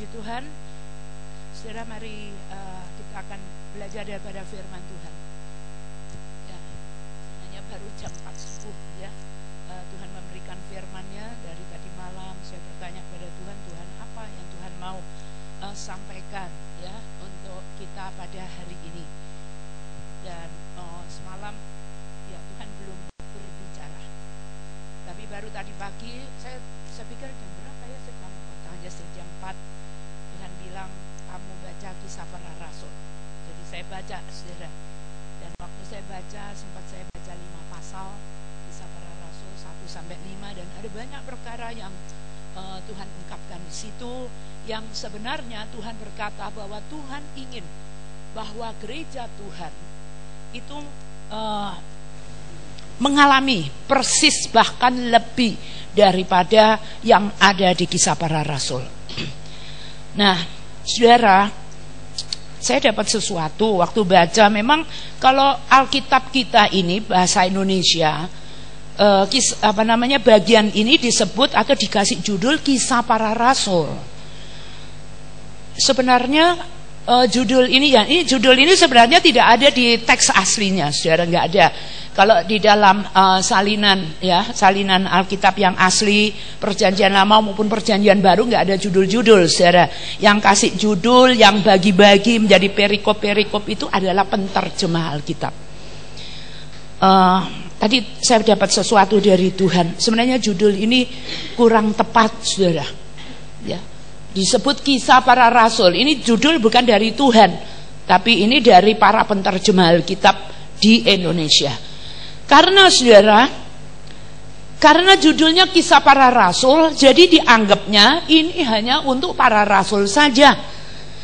Puji Tuhan. Saudara, mari kita akan belajar daripada firman Tuhan. Ya, sebenarnya baru jam 4 subuh ya. Tuhan memberikan firman-Nya dari tadi malam. Saya bertanya kepada Tuhan, Tuhan apa yang Tuhan mau sampaikan ya untuk kita pada hari ini. Dan semalam ya Tuhan belum berbicara. Tapi baru tadi pagi saya pikir jam berapa ya, saya bilang hanya jam 4. Tuhan bilang kamu baca Kisah Para Rasul. Jadi saya baca, saudara. Dan waktu saya baca, sempat saya baca 5 pasal Kisah Para Rasul 1-5, dan ada banyak perkara yang Tuhan ungkapkan di situ, yang sebenarnya Tuhan berkata bahwa Tuhan ingin bahwa gereja Tuhan itu mengalami persis bahkan lebih daripada yang ada di Kisah Para Rasul. Nah, saudara, saya dapat sesuatu waktu baca. Memang kalau Alkitab kita ini bahasa Indonesia, bagian ini disebut atau dikasih judul Kisah Para Rasul. Sebenarnya judul ini sebenarnya tidak ada di teks aslinya, saudara, nggak ada. Kalau di dalam salinan Alkitab yang asli Perjanjian Lama maupun Perjanjian Baru nggak ada judul-judul, saudara. Yang kasih judul, yang bagi-bagi menjadi perikop-perikop itu adalah penterjemah Alkitab. Tadi saya dapat sesuatu dari Tuhan. Sebenarnya judul ini kurang tepat, saudara. Ya, disebut Kisah Para Rasul. Ini judul bukan dari Tuhan, tapi ini dari para penterjemah Alkitab di Indonesia. Karena saudara, karena judulnya Kisah Para Rasul, jadi dianggapnya ini hanya untuk para rasul saja.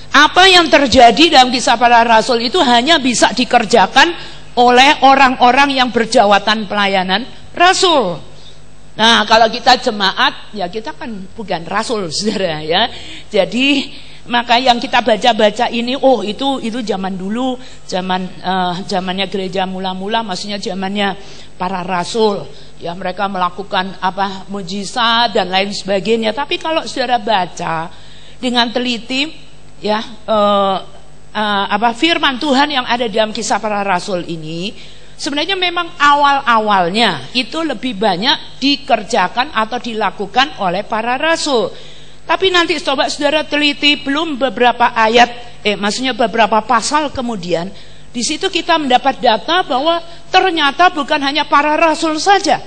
Apa yang terjadi dalam Kisah Para Rasul itu hanya bisa dikerjakan oleh orang-orang yang berjawatan pelayanan rasul. Nah, kalau kita jemaat, ya kita kan bukan rasul, saudara ya. Jadi maka yang kita baca-baca ini, itu zaman dulu, zamannya gereja mula-mula, maksudnya zamannya para rasul. Ya, mereka melakukan mujizat dan lain sebagainya. Tapi kalau saudara baca dengan teliti, ya firman Tuhan yang ada dalam Kisah Para Rasul ini, sebenarnya memang awal-awalnya itu lebih banyak dikerjakan atau dilakukan oleh para rasul. Tapi nanti coba saudara teliti, belum beberapa ayat, maksudnya beberapa pasal kemudian, di situ kita mendapat data bahwa ternyata bukan hanya para rasul saja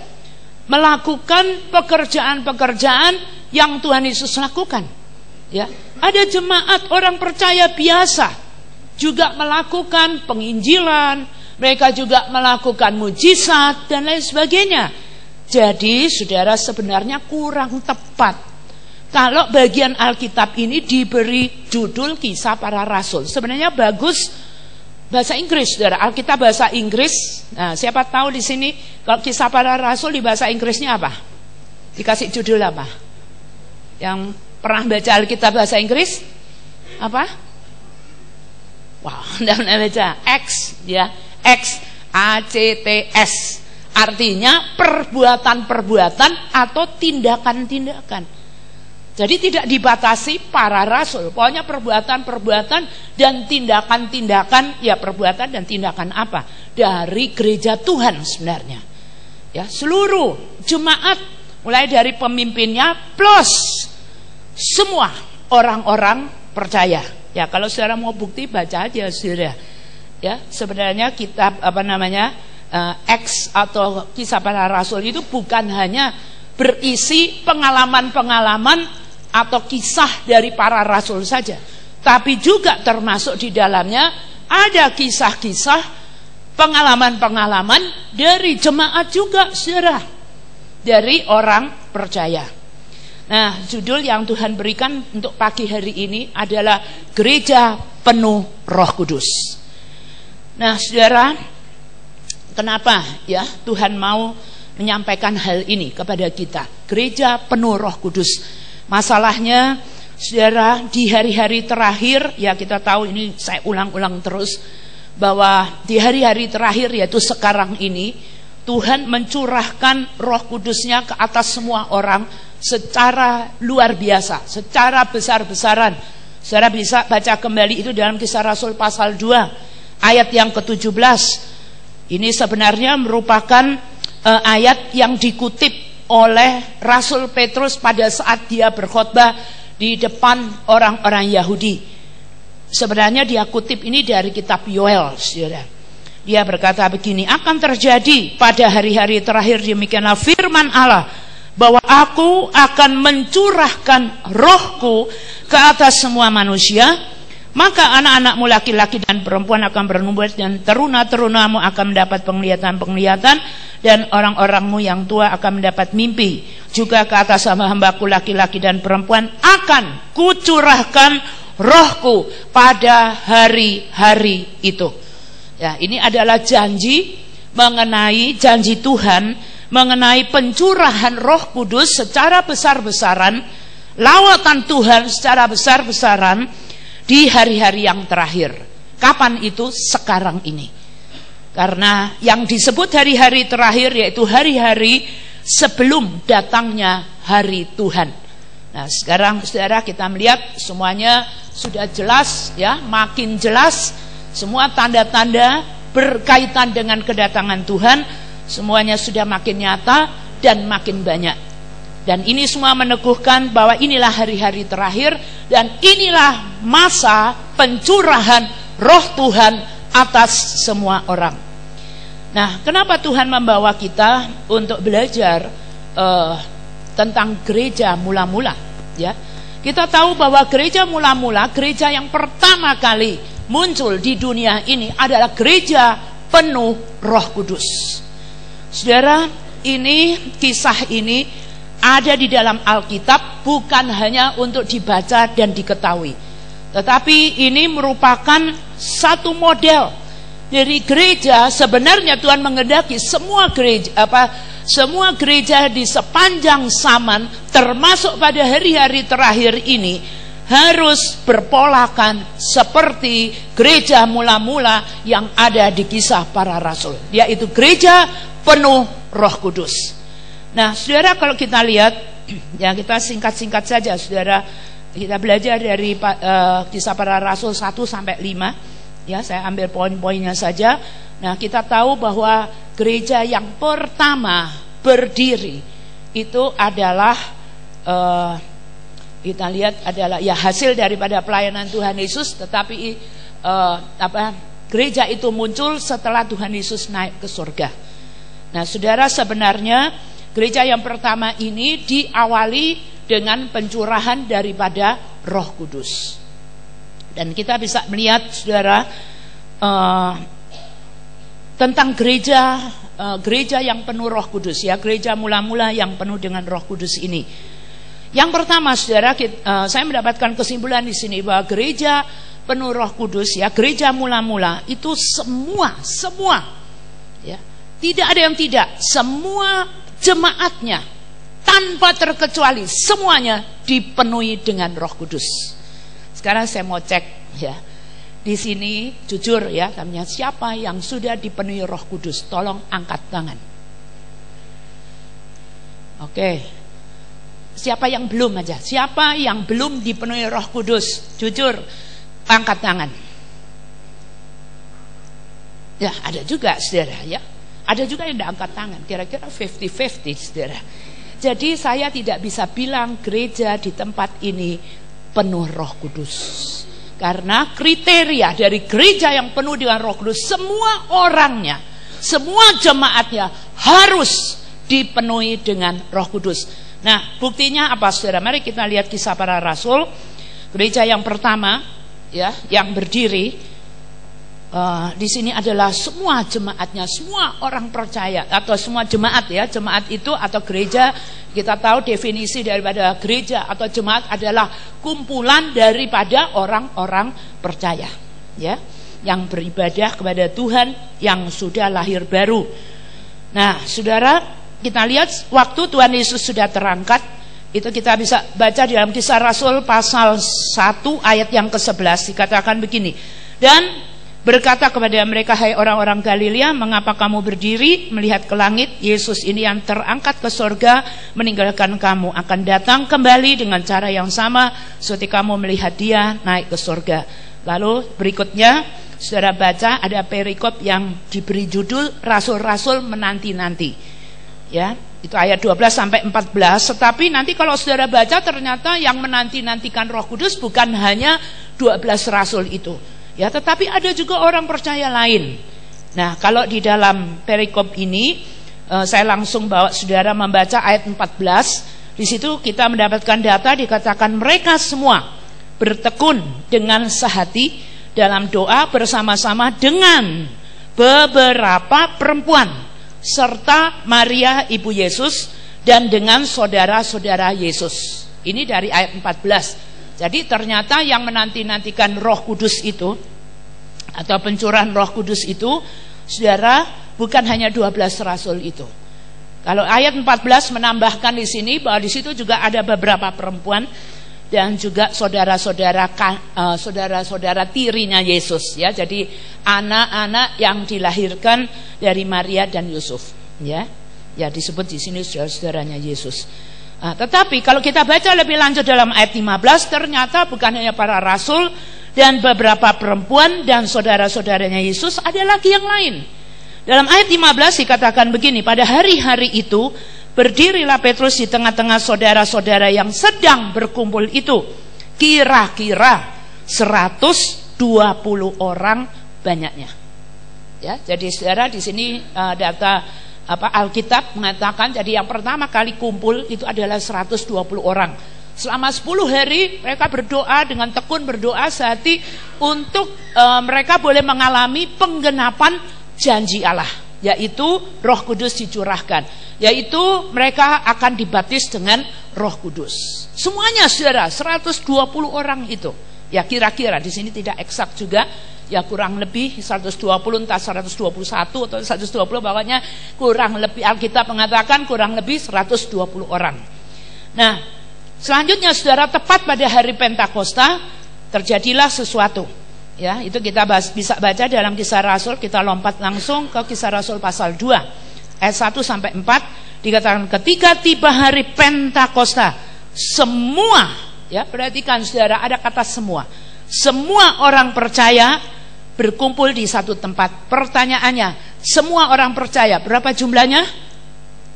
melakukan pekerjaan-pekerjaan yang Tuhan Yesus lakukan. Ya, ada jemaat orang percaya biasa juga melakukan penginjilan, mereka juga melakukan mujizat dan lain sebagainya. Jadi saudara, sebenarnya kurang tepat kalau bagian Alkitab ini diberi judul Kisah Para Rasul. Sebenarnya bagus bahasa Inggris, saudara. Alkitab bahasa Inggris. Nah, siapa tahu di sini kalau Kisah Para Rasul di bahasa Inggrisnya apa? Dikasih judul apa? Yang pernah baca Alkitab bahasa Inggris? Apa? Wah, enggak pernah baca. ACTS. Artinya perbuatan-perbuatan atau tindakan-tindakan. Jadi tidak dibatasi para rasul, pokoknya perbuatan-perbuatan dan tindakan-tindakan, ya perbuatan dan tindakan apa dari gereja Tuhan sebenarnya. Ya, seluruh jemaat mulai dari pemimpinnya plus semua orang-orang percaya. Ya, kalau saudara mau bukti baca aja, saudara. Ya, sebenarnya kitab Acts atau Kisah Para Rasul itu bukan hanya berisi pengalaman-pengalaman atau kisah dari para rasul saja, tapi juga termasuk di dalamnya ada kisah-kisah, pengalaman-pengalaman dari jemaat juga, saudara, dari orang percaya. Nah, judul yang Tuhan berikan untuk pagi hari ini adalah Gereja Penuh Roh Kudus. Nah, saudara, kenapa ya Tuhan mau menyampaikan hal ini kepada kita? Gereja penuh Roh Kudus. Masalahnya, saudara, di hari-hari terakhir, ya kita tahu ini saya ulang-ulang terus, bahwa di hari-hari terakhir, yaitu sekarang ini, Tuhan mencurahkan Roh Kudusnya ke atas semua orang secara luar biasa, secara besar-besaran. Saudara bisa baca kembali itu dalam Kisah Rasul pasal 2 ayat yang ke-17. Ini sebenarnya merupakan ayat yang dikutip oleh Rasul Petrus pada saat dia berkhotbah di depan orang-orang Yahudi. Sebenarnya dia kutip ini dari kitab Yoel, saudara. Dia berkata begini, akan terjadi pada hari-hari terakhir demikianlah firman Allah, bahwa aku akan mencurahkan rohku ke atas semua manusia. Maka anak-anakmu laki-laki dan perempuan akan bernubuat, dan teruna-terunamu akan mendapat penglihatan-penglihatan, dan orang-orangmu yang tua akan mendapat mimpi. Juga ke atas hamba-hambaku laki-laki dan perempuan akan kucurahkan rohku pada hari-hari itu. Ya, ini adalah janji mengenai janji Tuhan mengenai pencurahan Roh Kudus secara besar-besaran, lawatan Tuhan secara besar-besaran di hari-hari yang terakhir. Kapan itu? Sekarang ini. Karena yang disebut hari-hari terakhir yaitu hari-hari sebelum datangnya hari Tuhan. Nah, sekarang saudara kita melihat semuanya sudah jelas ya, makin jelas semua tanda-tanda berkaitan dengan kedatangan Tuhan, semuanya sudah makin nyata dan makin banyak. Dan ini semua meneguhkan bahwa inilah hari-hari terakhir dan inilah masa pencurahan Roh Tuhan atas semua orang. Nah, kenapa Tuhan membawa kita untuk belajar tentang gereja mula-mula? Ya, kita tahu bahwa gereja mula-mula, gereja yang pertama kali muncul di dunia ini adalah gereja penuh Roh Kudus. Saudara, ini kisah ini ada di dalam Alkitab, bukan hanya untuk dibaca dan diketahui, tetapi ini merupakan satu model dari gereja. Sebenarnya Tuhan menghendaki semua gereja di sepanjang zaman, termasuk pada hari-hari terakhir ini, harus berpolakan seperti gereja mula-mula yang ada di Kisah Para Rasul, yaitu gereja penuh Roh Kudus. Nah, saudara, kalau kita lihat, ya kita singkat-singkat saja, saudara. Kita belajar dari Kisah Para Rasul 1-5. Ya, saya ambil poin-poinnya saja. Nah, kita tahu bahwa gereja yang pertama berdiri itu adalah kita lihat adalah ya hasil daripada pelayanan Tuhan Yesus, tetapi gereja itu muncul setelah Tuhan Yesus naik ke surga. Nah, saudara, sebenarnya gereja yang pertama ini diawali dengan pencurahan daripada Roh Kudus. Dan kita bisa melihat, saudara, tentang gereja yang penuh Roh Kudus, ya, gereja mula-mula yang penuh dengan Roh Kudus ini. Yang pertama, saudara, saya mendapatkan kesimpulan di sini bahwa gereja penuh Roh Kudus, ya, gereja mula-mula itu semua, ya, tidak ada yang tidak, semua jemaatnya tanpa terkecuali semuanya dipenuhi dengan Roh Kudus. Sekarang saya mau cek, ya, di sini jujur ya, tanya siapa yang sudah dipenuhi Roh Kudus? Tolong angkat tangan. Oke, siapa yang belum aja? Siapa yang belum dipenuhi Roh Kudus? Jujur, angkat tangan. Ya, ada juga, saudara, ya. Ada juga yang tidak angkat tangan, kira-kira 50-50, saudara. Jadi saya tidak bisa bilang gereja di tempat ini penuh Roh Kudus, karena kriteria dari gereja yang penuh dengan Roh Kudus, semua orangnya, semua jemaatnya harus dipenuhi dengan Roh Kudus. Nah, buktinya apa, saudara? Mari kita lihat Kisah Para Rasul, gereja yang pertama, ya, yang berdiri. Di sini adalah semua jemaatnya, semua orang percaya atau semua jemaat, ya. Jemaat itu atau gereja, kita tahu definisi daripada gereja atau jemaat adalah kumpulan daripada orang-orang percaya, ya, yang beribadah kepada Tuhan yang sudah lahir baru. Nah, saudara, kita lihat waktu Tuhan Yesus sudah terangkat, itu kita bisa baca di dalam Kisah Rasul pasal 1 ayat yang ke-11, dikatakan begini. Dan berkata kepada mereka, "Hai orang-orang Galilea, mengapa kamu berdiri melihat ke langit? Yesus ini yang terangkat ke surga meninggalkan kamu akan datang kembali dengan cara yang sama seperti kamu melihat dia naik ke surga." Lalu berikutnya saudara baca ada perikop yang diberi judul rasul-rasul menanti-nanti. Ya, itu ayat 12 sampai 14. Tetapi nanti kalau saudara baca ternyata yang menanti-nantikan Roh Kudus bukan hanya 12 rasul itu. Ya, tetapi ada juga orang percaya lain. Nah, kalau di dalam perikop ini saya langsung bawa saudara membaca ayat 14. Di situ kita mendapatkan data, dikatakan mereka semua bertekun dengan sehati dalam doa bersama-sama dengan beberapa perempuan serta Maria ibu Yesus dan dengan saudara-saudara Yesus. Ini dari ayat 14. Jadi ternyata yang menanti-nantikan Roh Kudus itu atau pencurahan Roh Kudus itu, saudara, bukan hanya 12 rasul itu. Kalau ayat 14 menambahkan di sini bahwa di situ juga ada beberapa perempuan dan juga saudara-saudara tirinya Yesus, ya. Jadi anak-anak yang dilahirkan dari Maria dan Yusuf, ya. Ya, disebut di sini saudara-saudaranya Yesus. Nah, tetapi kalau kita baca lebih lanjut dalam ayat 15, ternyata bukan hanya para rasul dan beberapa perempuan dan saudara-saudaranya Yesus, ada lagi yang lain. Dalam ayat 15 dikatakan begini, pada hari-hari itu berdirilah Petrus di tengah-tengah saudara-saudara yang sedang berkumpul itu, kira-kira 120 orang banyaknya. Ya, jadi saudara di sini data Alkitab mengatakan, jadi yang pertama kali kumpul itu adalah 120 orang. Selama 10 hari mereka berdoa dengan tekun, berdoa sehati untuk mereka boleh mengalami penggenapan janji Allah, yaitu Roh Kudus dicurahkan, yaitu mereka akan dibaptis dengan Roh Kudus. Semuanya saudara, 120 orang itu. Ya, kira-kira di sini tidak eksak juga. Ya, kurang lebih 120, entah 121 atau 120, pokoknya kurang lebih Alkitab mengatakan kurang lebih 120 orang. Nah, selanjutnya saudara, tepat pada hari Pentakosta terjadilah sesuatu. Ya, itu kita bisa baca dalam Kisah Rasul. Kita lompat langsung ke Kisah Rasul pasal 2 ayat 1 sampai 4. Dikatakan ketika tiba hari Pentakosta, semua, ya, perhatikan saudara, ada kata semua orang percaya berkumpul di satu tempat. Pertanyaannya, semua orang percaya berapa jumlahnya?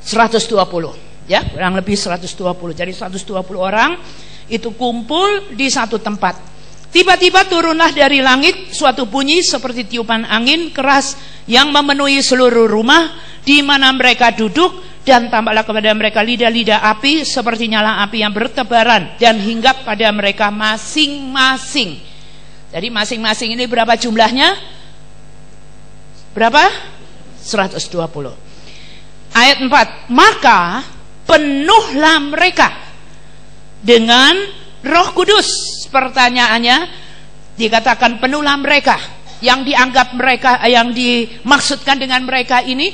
120, ya, kurang lebih 120. Jadi 120 orang itu kumpul di satu tempat. Tiba-tiba turunlah dari langit suatu bunyi seperti tiupan angin keras yang memenuhi seluruh rumah di mana mereka duduk, dan tampaklah kepada mereka lidah-lidah api seperti nyala api yang bertebaran dan hinggap pada mereka masing-masing. Jadi masing-masing ini berapa jumlahnya? Berapa? 120. Ayat 4, maka penuhlah mereka dengan Roh Kudus. Pertanyaannya, dikatakan penuhlah mereka. Yang dianggap mereka, yang dimaksudkan dengan mereka ini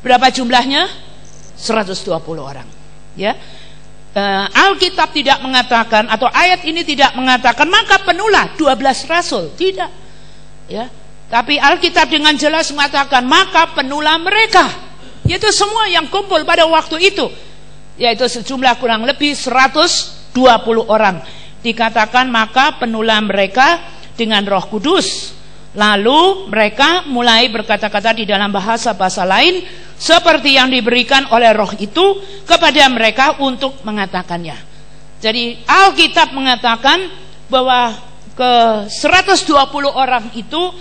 berapa jumlahnya? 120 orang. Ya. Alkitab tidak mengatakan, atau ayat ini tidak mengatakan maka penuhlah 12 rasul, tidak, ya. Tapi Alkitab dengan jelas mengatakan maka penuhlah mereka, yaitu semua yang kumpul pada waktu itu, yaitu sejumlah kurang lebih 120 orang. Dikatakan maka penuhlah mereka dengan Roh Kudus. Lalu mereka mulai berkata-kata di dalam bahasa-bahasa lain seperti yang diberikan oleh Roh itu kepada mereka untuk mengatakannya. Jadi Alkitab mengatakan bahwa ke 120 orang itu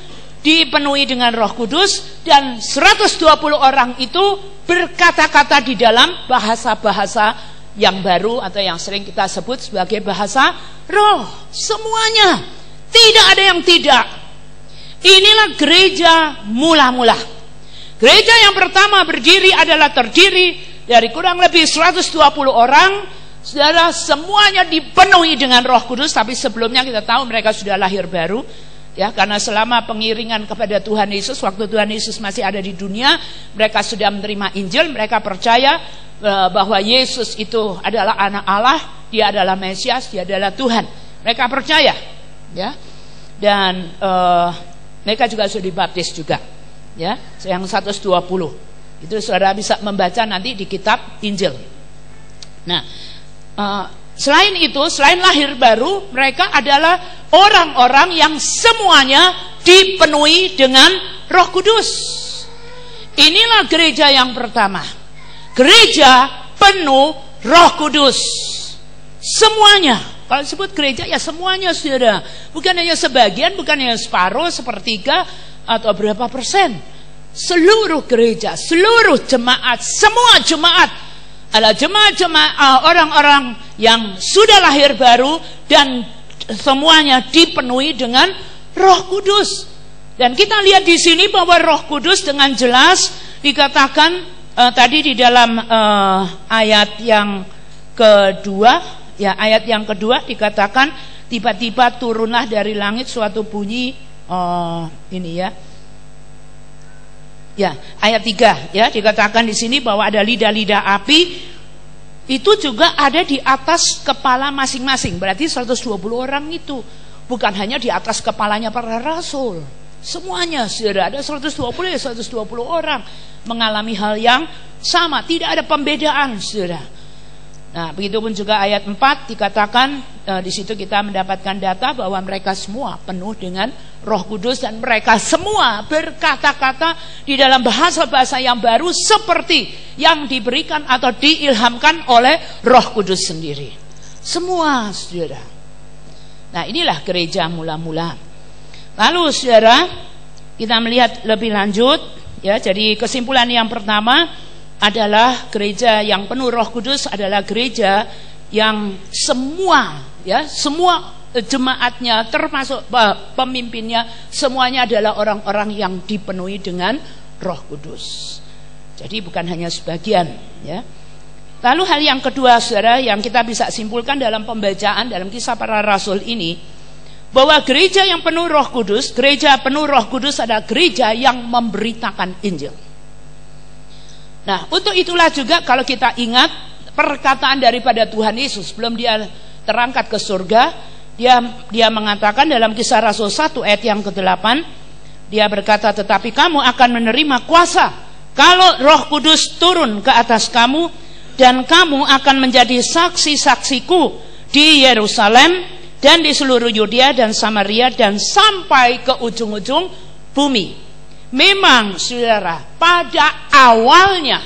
dipenuhi dengan Roh Kudus, dan 120 orang itu berkata-kata di dalam bahasa-bahasa yang baru atau yang sering kita sebut sebagai bahasa roh. Semuanya, tidak ada yang tidak. Inilah gereja mula-mula. Gereja yang pertama berdiri adalah terdiri dari kurang lebih 120 orang. Saudara, semuanya dipenuhi dengan Roh Kudus. Tapi sebelumnya kita tahu mereka sudah lahir baru, ya, karena selama pengiringan kepada Tuhan Yesus, waktu Tuhan Yesus masih ada di dunia, mereka sudah menerima Injil. Mereka percaya bahwa Yesus itu adalah anak Allah, dia adalah Mesias, dia adalah Tuhan. Mereka percaya, ya. Dan Mereka juga sudah dibaptis juga. Ya, yang 120. Itu saudara bisa membaca nanti di kitab Injil. Nah, selain itu, selain lahir baru, mereka adalah orang-orang yang semuanya dipenuhi dengan Roh Kudus. Inilah gereja yang pertama. Gereja penuh Roh Kudus. Semuanya. Kalau disebut gereja ya semuanya, saudara. Bukan hanya sebagian, bukan hanya separuh, sepertiga, atau berapa persen. Seluruh gereja, seluruh jemaat, semua jemaat adalah jemaat-jemaat orang-orang yang sudah lahir baru dan semuanya dipenuhi dengan Roh Kudus. Dan kita lihat di sini bahwa Roh Kudus dengan jelas dikatakan tadi di dalam ayat yang kedua, ya ayat yang kedua dikatakan tiba-tiba turunlah dari langit suatu bunyi ini ya. Ya, ayat 3 ya dikatakan di sini bahwa ada lidah-lidah api itu juga ada di atas kepala masing-masing. Berarti 120 orang itu bukan hanya di atas kepalanya para rasul. Semuanya saudara, ada 120 ya 120 orang mengalami hal yang sama, tidak ada pembedaan saudara. Nah, begitupun juga ayat 4 dikatakan di situ kita mendapatkan data bahwa mereka semua penuh dengan Roh Kudus dan mereka semua berkata-kata di dalam bahasa-bahasa yang baru seperti yang diberikan atau diilhamkan oleh Roh Kudus sendiri. Semua saudara. Nah, inilah gereja mula-mula. Lalu saudara, kita melihat lebih lanjut ya. Jadi kesimpulan yang pertama adalah gereja yang penuh Roh Kudus adalah gereja yang semua ya, semua jemaatnya termasuk pemimpinnya semuanya adalah orang-orang yang dipenuhi dengan Roh Kudus. Jadi bukan hanya sebagian ya. Lalu hal yang kedua saudara yang kita bisa simpulkan dalam pembacaan dalam Kisah Para Rasul ini, bahwa gereja yang penuh Roh Kudus, gereja penuh Roh Kudus adalah gereja yang memberitakan Injil. Nah, untuk itulah juga kalau kita ingat perkataan daripada Tuhan Yesus sebelum dia terangkat ke surga, dia mengatakan dalam Kisah Rasul 1 ayat yang ke-8, dia berkata, tetapi kamu akan menerima kuasa kalau Roh Kudus turun ke atas kamu, dan kamu akan menjadi saksi-saksiku di Yerusalem dan di seluruh Yudea dan Samaria dan sampai ke ujung-ujung bumi. Memang saudara, pada awalnya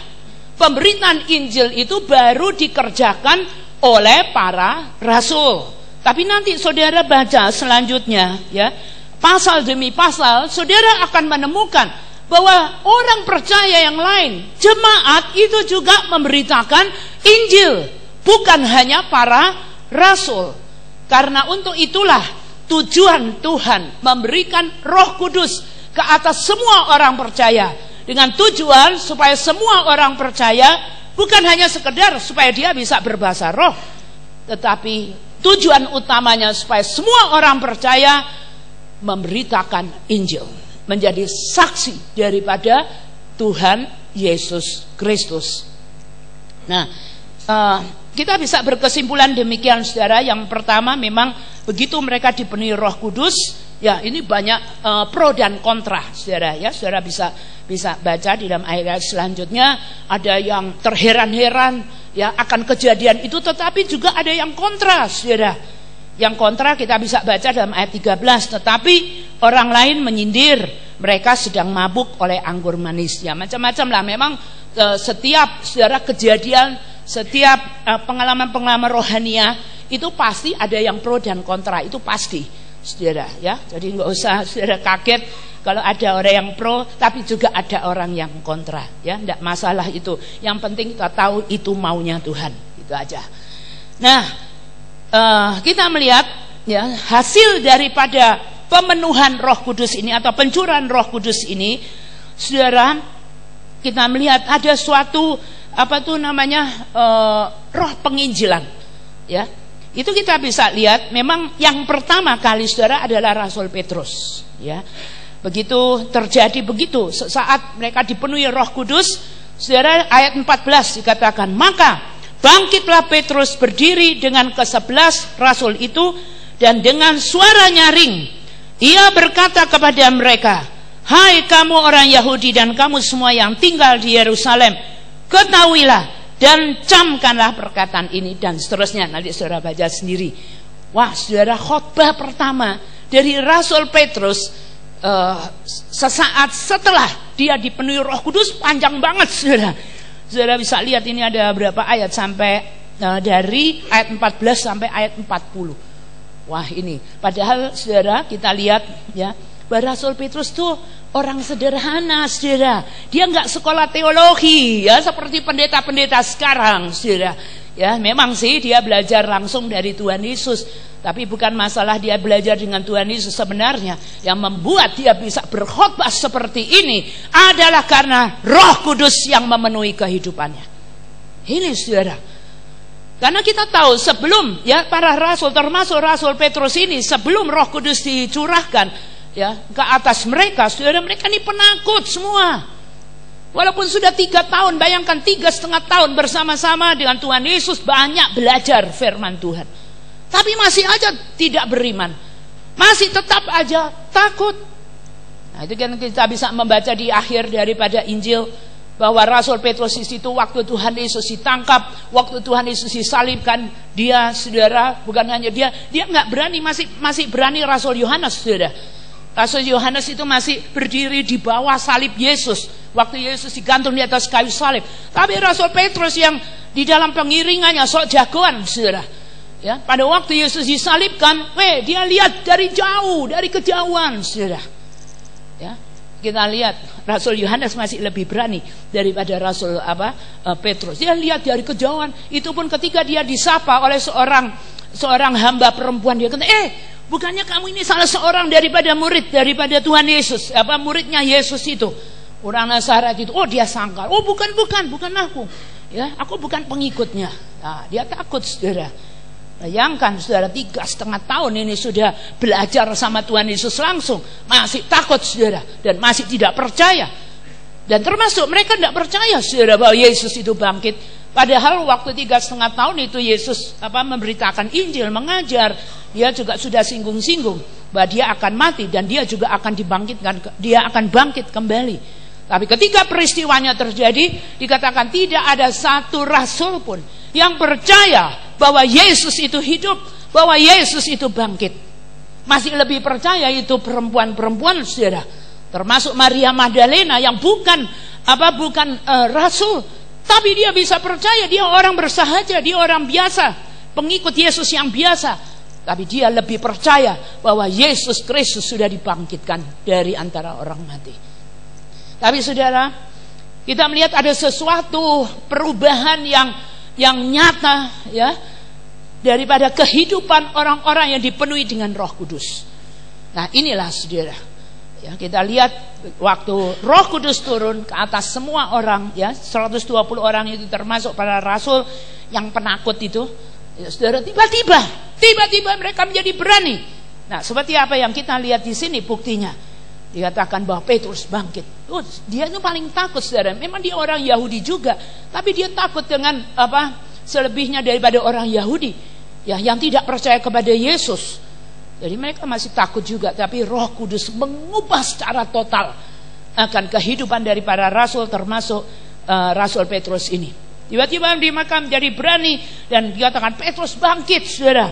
pemberitaan Injil itu baru dikerjakan oleh para rasul. Tapi nanti saudara baca selanjutnya ya, pasal demi pasal, saudara akan menemukan bahwa orang percaya yang lain, jemaat itu juga memberitakan Injil, bukan hanya para rasul. Karena untuk itulah tujuan Tuhan memberikan Roh Kudus ke atas semua orang percaya, dengan tujuan supaya semua orang percaya bukan hanya sekedar supaya dia bisa berbahasa roh, tetapi tujuan utamanya supaya semua orang percaya memberitakan Injil, menjadi saksi daripada Tuhan Yesus Kristus. Nah, kita bisa berkesimpulan demikian saudara. Yang pertama, memang begitu mereka dipenuhi Roh Kudus, ya ini banyak pro dan kontra saudara ya. Saudara bisa baca di dalam ayat selanjutnya, ada yang terheran-heran ya akan kejadian itu, tetapi juga ada yang kontra saudara. Yang kontra kita bisa baca dalam ayat 13, tetapi orang lain menyindir mereka sedang mabuk oleh anggur manis. Ya macam-macam lah. Memang setiap saudara kejadian, setiap pengalaman-pengalaman rohania itu pasti ada yang pro dan kontra, itu pasti saudara ya. Jadi nggak usah saudara kaget kalau ada orang yang pro tapi juga ada orang yang kontra ya, enggak masalah itu. Yang penting kita tahu itu maunya Tuhan, itu aja. Nah, kita melihat ya hasil daripada pemenuhan Roh Kudus ini atau pencurahan Roh Kudus ini, saudara, kita melihat ada suatu roh penginjilan ya. Itu kita bisa lihat memang yang pertama kali saudara adalah Rasul Petrus ya. Begitu terjadi begitu saat mereka dipenuhi Roh Kudus, saudara, ayat 14 dikatakan, maka bangkitlah Petrus berdiri dengan ke-11 rasul itu, dan dengan suara nyaring Ia berkata kepada mereka, "Hai kamu orang Yahudi dan kamu semua yang tinggal di Yerusalem, ketahuilah dan camkanlah perkataan ini," dan seterusnya. Nanti saudara baca sendiri. Wah, saudara, khotbah pertama dari Rasul Petrus sesaat setelah dia dipenuhi Roh Kudus, panjang banget, saudara. Saudara bisa lihat ini ada berapa ayat, sampai dari ayat 14 sampai ayat 40. Wah, ini padahal saudara kita lihat ya, bahwa Rasul Petrus tuh orang sederhana, saudara. Dia nggak sekolah teologi ya seperti pendeta-pendeta sekarang, saudara. Ya, memang sih dia belajar langsung dari Tuhan Yesus, tapi bukan masalah dia belajar dengan Tuhan Yesus. Sebenarnya yang membuat dia bisa berkhotbah seperti ini adalah karena Roh Kudus yang memenuhi kehidupannya. Ini saudara. Karena kita tahu sebelum ya para rasul, termasuk Rasul Petrus ini, sebelum Roh Kudus dicurahkan ya ke atas mereka, saudara, mereka ini penakut semua. Walaupun sudah 3 tahun, bayangkan 3,5 tahun bersama-sama dengan Tuhan Yesus, banyak belajar firman Tuhan, tapi masih aja tidak beriman, masih tetap aja takut. Nah, itu kan kita bisa membaca di akhir daripada Injil, bahwa Rasul Petrus di situ waktu Tuhan Yesus ditangkap, waktu Tuhan Yesus disalibkan, dia saudara, bukan hanya dia nggak berani, masih berani Rasul Yohanes, saudara. Rasul Yohanes itu masih berdiri di bawah salib Yesus waktu Yesus digantung di atas kayu salib. Tapi Rasul Petrus yang di dalam pengiringannya sok jagoan, saudara. Ya, pada waktu Yesus disalibkan, dia lihat dari jauh, dari kejauhan, saudara. Ya. Kita lihat Rasul Yohanes masih lebih berani daripada Rasul Petrus. Dia lihat dari kejauhan. Itu pun ketika dia disapa oleh seorang hamba perempuan, dia kata, bukannya kamu ini salah seorang daripada daripada Tuhan Yesus, muridnya Yesus itu, orang Nazaret itu. Oh, dia sangkal, oh bukan aku, ya, aku bukan pengikutnya. Nah, dia takut, saudara. Bayangkan saudara, 3,5 tahun ini sudah belajar sama Tuhan Yesus langsung, masih takut, saudara, dan masih tidak percaya. Dan termasuk mereka tidak percaya, saudara, bahwa Yesus itu bangkit. Padahal waktu 3,5 tahun itu Yesus memberitakan Injil, mengajar, dia juga sudah singgung-singgung bahwa dia akan mati dan dia juga akan dibangkitkan, dia akan bangkit kembali. Tapi ketika peristiwanya terjadi, dikatakan tidak ada satu rasul pun yang percaya bahwa Yesus itu hidup, bahwa Yesus itu bangkit. Masih lebih percaya itu perempuan-perempuan, saudara, termasuk Maria Magdalena yang bukan rasul, tapi dia bisa percaya. Dia orang bersahaja, dia orang biasa, pengikut Yesus yang biasa, tapi dia lebih percaya bahwa Yesus Kristus sudah dibangkitkan dari antara orang mati. Tapi saudara, kita melihat ada sesuatu perubahan yang nyata ya daripada kehidupan orang-orang yang dipenuhi dengan Roh Kudus. Nah, inilah saudara. Ya, kita lihat waktu Roh Kudus turun ke atas semua orang, ya, 120 orang itu termasuk para rasul yang penakut itu. Ya, saudara, tiba-tiba mereka menjadi berani. Nah, seperti apa yang kita lihat di sini buktinya. Dikatakan bahwa Petrus bangkit. Dia itu paling takut, saudara. Memang dia orang Yahudi juga, tapi dia takut dengan selebihnya daripada orang Yahudi ya yang tidak percaya kepada Yesus. Jadi mereka masih takut juga, tapi Roh Kudus mengubah secara total akan kehidupan dari para rasul, termasuk Rasul Petrus ini. Tiba-tiba di makam jadi berani dan dikatakan Petrus bangkit, saudara,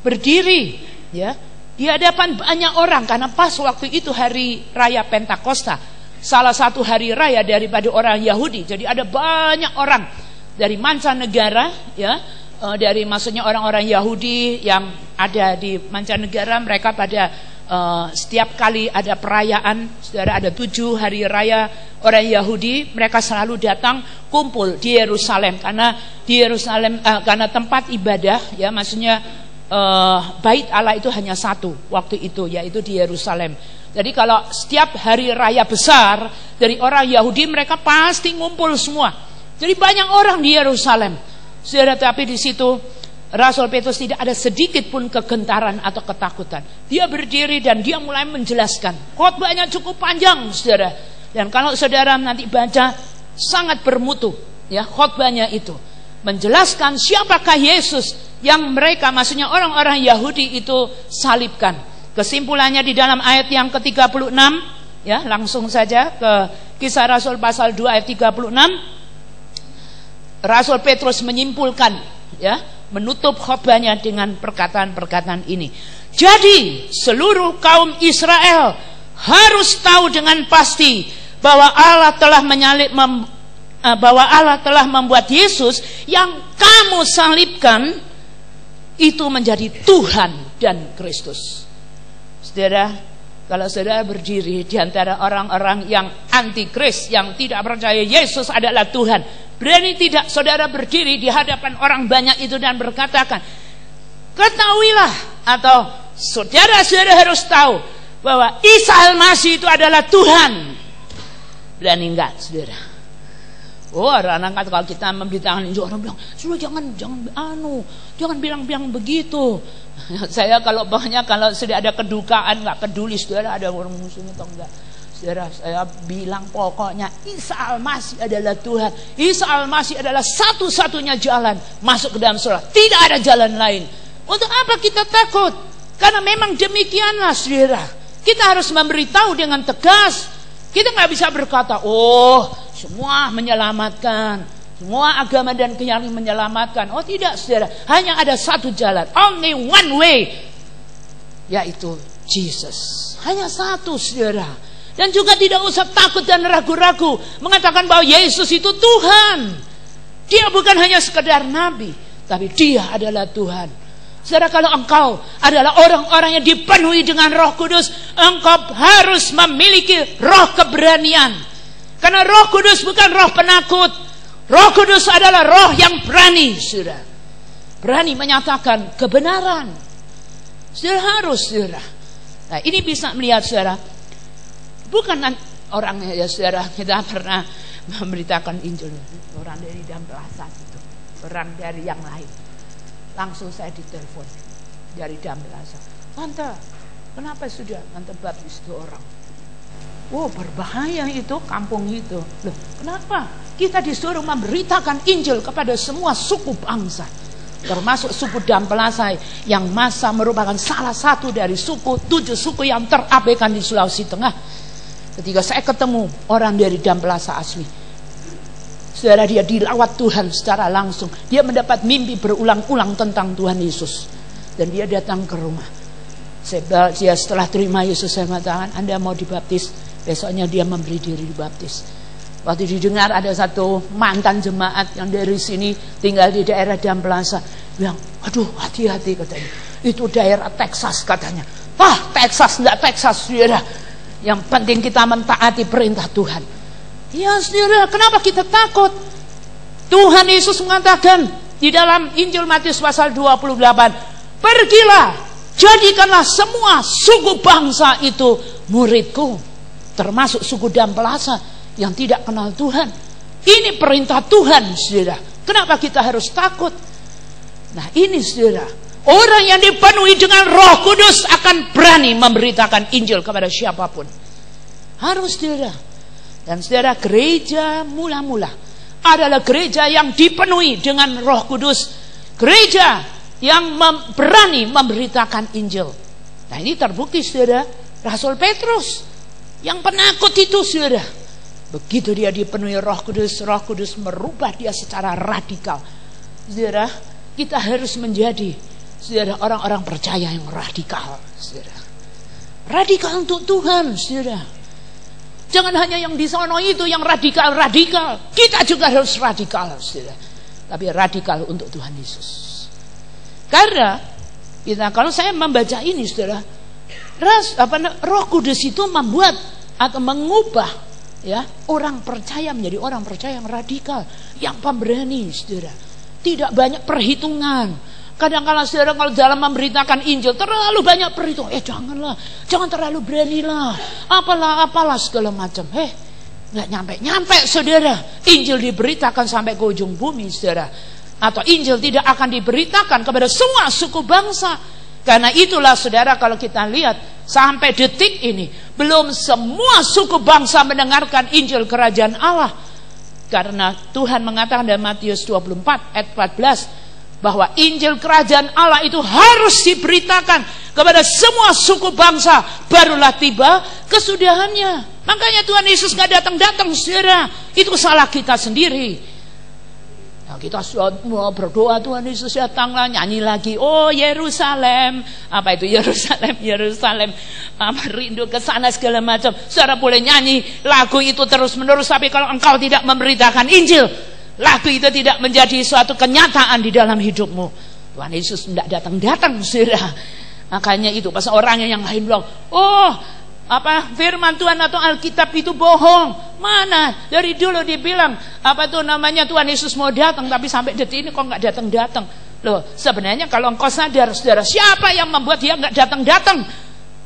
berdiri ya di hadapan banyak orang, karena pas waktu itu hari raya Pentakosta, salah satu hari raya daripada orang Yahudi. Jadi ada banyak orang dari mancanegara ya, dari maksudnya orang-orang Yahudi yang ada di mancanegara. Mereka pada setiap kali ada perayaan, saudara, ada 7 hari raya orang Yahudi, mereka selalu datang kumpul di Yerusalem, karena di Yerusalem karena tempat ibadah ya, maksudnya bait Allah itu hanya satu waktu itu, yaitu di Yerusalem. Jadi kalau setiap hari raya besar dari orang Yahudi, mereka pasti ngumpul semua. Jadi banyak orang di Yerusalem, saudara. Tapi di situ Rasul Petrus tidak ada sedikit pun kegentaran atau ketakutan. Dia berdiri dan dia mulai menjelaskan. Khotbahnya cukup panjang, saudara. Dan kalau saudara nanti baca, sangat bermutu ya khotbahnya itu, menjelaskan siapakah Yesus yang mereka, maksudnya orang-orang Yahudi itu salibkan. Kesimpulannya di dalam ayat yang ke-36, ya, langsung saja ke Kisah Rasul pasal 2 ayat 36. Rasul Petrus menyimpulkan, ya, menutup khotbahnya dengan perkataan-perkataan ini. Jadi seluruh kaum Israel harus tahu dengan pasti bahwa Allah telah membuat Yesus yang kamu salibkan itu menjadi Tuhan dan Kristus. Saudara, kalau saudara berdiri di antara orang-orang yang antikris, yang tidak percaya Yesus adalah Tuhan, berani tidak saudara berdiri di hadapan orang banyak itu dan berkatakan, ketahuilah, atau saudara-saudara harus tahu bahwa Isa Al-Masih itu adalah Tuhan? Berani enggak, saudara? Oh, orang-orang kalau kita memberitakan Injil, orang bilang, sudah jangan bilang begitu. Saya kalau sudah ada kedukaan, nggak peduli saudara ada orang musuhnya atau enggak. Saudara, saya bilang pokoknya Isa Al-Masih adalah Tuhan. Isa Al-Masih adalah satu-satunya jalan masuk ke dalam surga. Tidak ada jalan lain. Untuk apa kita takut? Karena memang demikianlah, saudara. Kita harus memberitahu dengan tegas. Kita nggak bisa berkata, oh, semua menyelamatkan, semua agama dan keyakinan menyelamatkan. Oh tidak, saudara. Hanya ada satu jalan, only one way, yaitu Jesus. Hanya satu, saudara. Dan juga tidak usah takut dan ragu-ragu mengatakan bahwa Yesus itu Tuhan. Dia bukan hanya sekedar nabi, tapi dia adalah Tuhan. Saudara, kalau engkau adalah orang-orang yang dipenuhi dengan Roh Kudus, engkau harus memiliki roh keberanian. Karena Roh Kudus bukan roh penakut. Roh Kudus adalah roh yang berani, saudara. Berani menyatakan kebenaran. Saudara harus, saudara. Nah, ini bisa melihat, saudara. Bukan orangnya, ya saudara, kita pernah memberitakan Injil. Orang dari Dambelasas itu, orang dari yang lain. Langsung saya ditelepon dari Dambelasas. Tante, kenapa sudah tante baptis itu orang? Oh, berbahaya itu kampung itu. Loh, kenapa? Kita disuruh memberitakan Injil kepada semua suku bangsa, termasuk suku Dambelasas yang masa merupakan salah satu dari 7 suku yang terabaikan di Sulawesi Tengah. Ketika saya ketemu orang dari Dambelasas asli, saudara, dia dilawat Tuhan secara langsung. Dia mendapat mimpi berulang-ulang tentang Tuhan Yesus. Dan dia datang ke rumah. Dia setelah terima Yesus, saya mengatakan, Anda mau dibaptis? Besoknya dia memberi diri dibaptis. Waktu didengar ada satu mantan jemaat yang dari sini tinggal di daerah Dambelasas, bilang, aduh, hati-hati katanya. Itu daerah Texas katanya. Texas enggak Texas, saudara. Yang penting kita mentaati perintah Tuhan. Ya saudara, kenapa kita takut? Tuhan Yesus mengatakan di dalam Injil Matius pasal 28, pergilah, jadikanlah semua suku bangsa itu muridku, termasuk suku Dambelasas yang tidak kenal Tuhan. Ini perintah Tuhan, saudara. Kenapa kita harus takut? Nah ini, saudara, orang yang dipenuhi dengan Roh Kudus akan berani memberitakan Injil kepada siapapun. Harus, saudara. Dan saudara, gereja mula-mula adalah gereja yang dipenuhi dengan Roh Kudus. Gereja yang berani memberitakan Injil. Nah ini terbukti, saudara. Rasul Petrus yang penakut itu, saudara, begitu dia dipenuhi Roh Kudus merubah dia secara radikal. Saudara, kita harus menjadi, saudara, orang-orang percaya yang radikal, saudara. Radikal untuk Tuhan, saudara. Jangan hanya yang di sana itu yang radikal. Kita juga harus radikal, saudara. Tapi radikal untuk Tuhan Yesus. Karena kalau saya membaca ini, saudara, Roh Kudus itu membuat atau mengubah, ya, orang percaya menjadi orang percaya yang radikal, yang pemberani, saudara. Tidak banyak perhitungan. Kadang-kadang, saudara, kalau dalam memberitakan Injil terlalu banyak perhitungan. Jangan terlalu beranilah. Apalah segala macam. Nggak nyampe, saudara. Injil diberitakan sampai ke ujung bumi, saudara. Atau Injil tidak akan diberitakan kepada semua suku bangsa. Karena itulah, saudara, kalau kita lihat sampai detik ini belum semua suku bangsa mendengarkan Injil kerajaan Allah. Karena Tuhan mengatakan dalam Matius 24 ayat 14, bahwa Injil kerajaan Allah itu harus diberitakan kepada semua suku bangsa, barulah tiba kesudahannya. Makanya Tuhan Yesus gak datang-datang, saudara. Itu salah kita sendiri. Nah, kita mau berdoa Tuhan Yesus datanglah, nyanyi lagi, oh Yerusalem, apa itu Yerusalem, Yerusalem, rindu ke sana segala macam. Saudara boleh nyanyi lagu itu terus menerus, tapi kalau engkau tidak memberitakan Injil, lagu itu tidak menjadi suatu kenyataan di dalam hidupmu. Tuhan Yesus tidak datang-datang, saudara. Makanya itu pas orang yang lain bilang, oh apa firman Tuhan atau Alkitab itu bohong. Mana dari dulu dibilang apa tuh namanya Tuhan Yesus mau datang, tapi sampai detik ini kok nggak datang-datang. Loh, sebenarnya kalau engkau sadar, saudara, siapa yang membuat dia nggak datang-datang?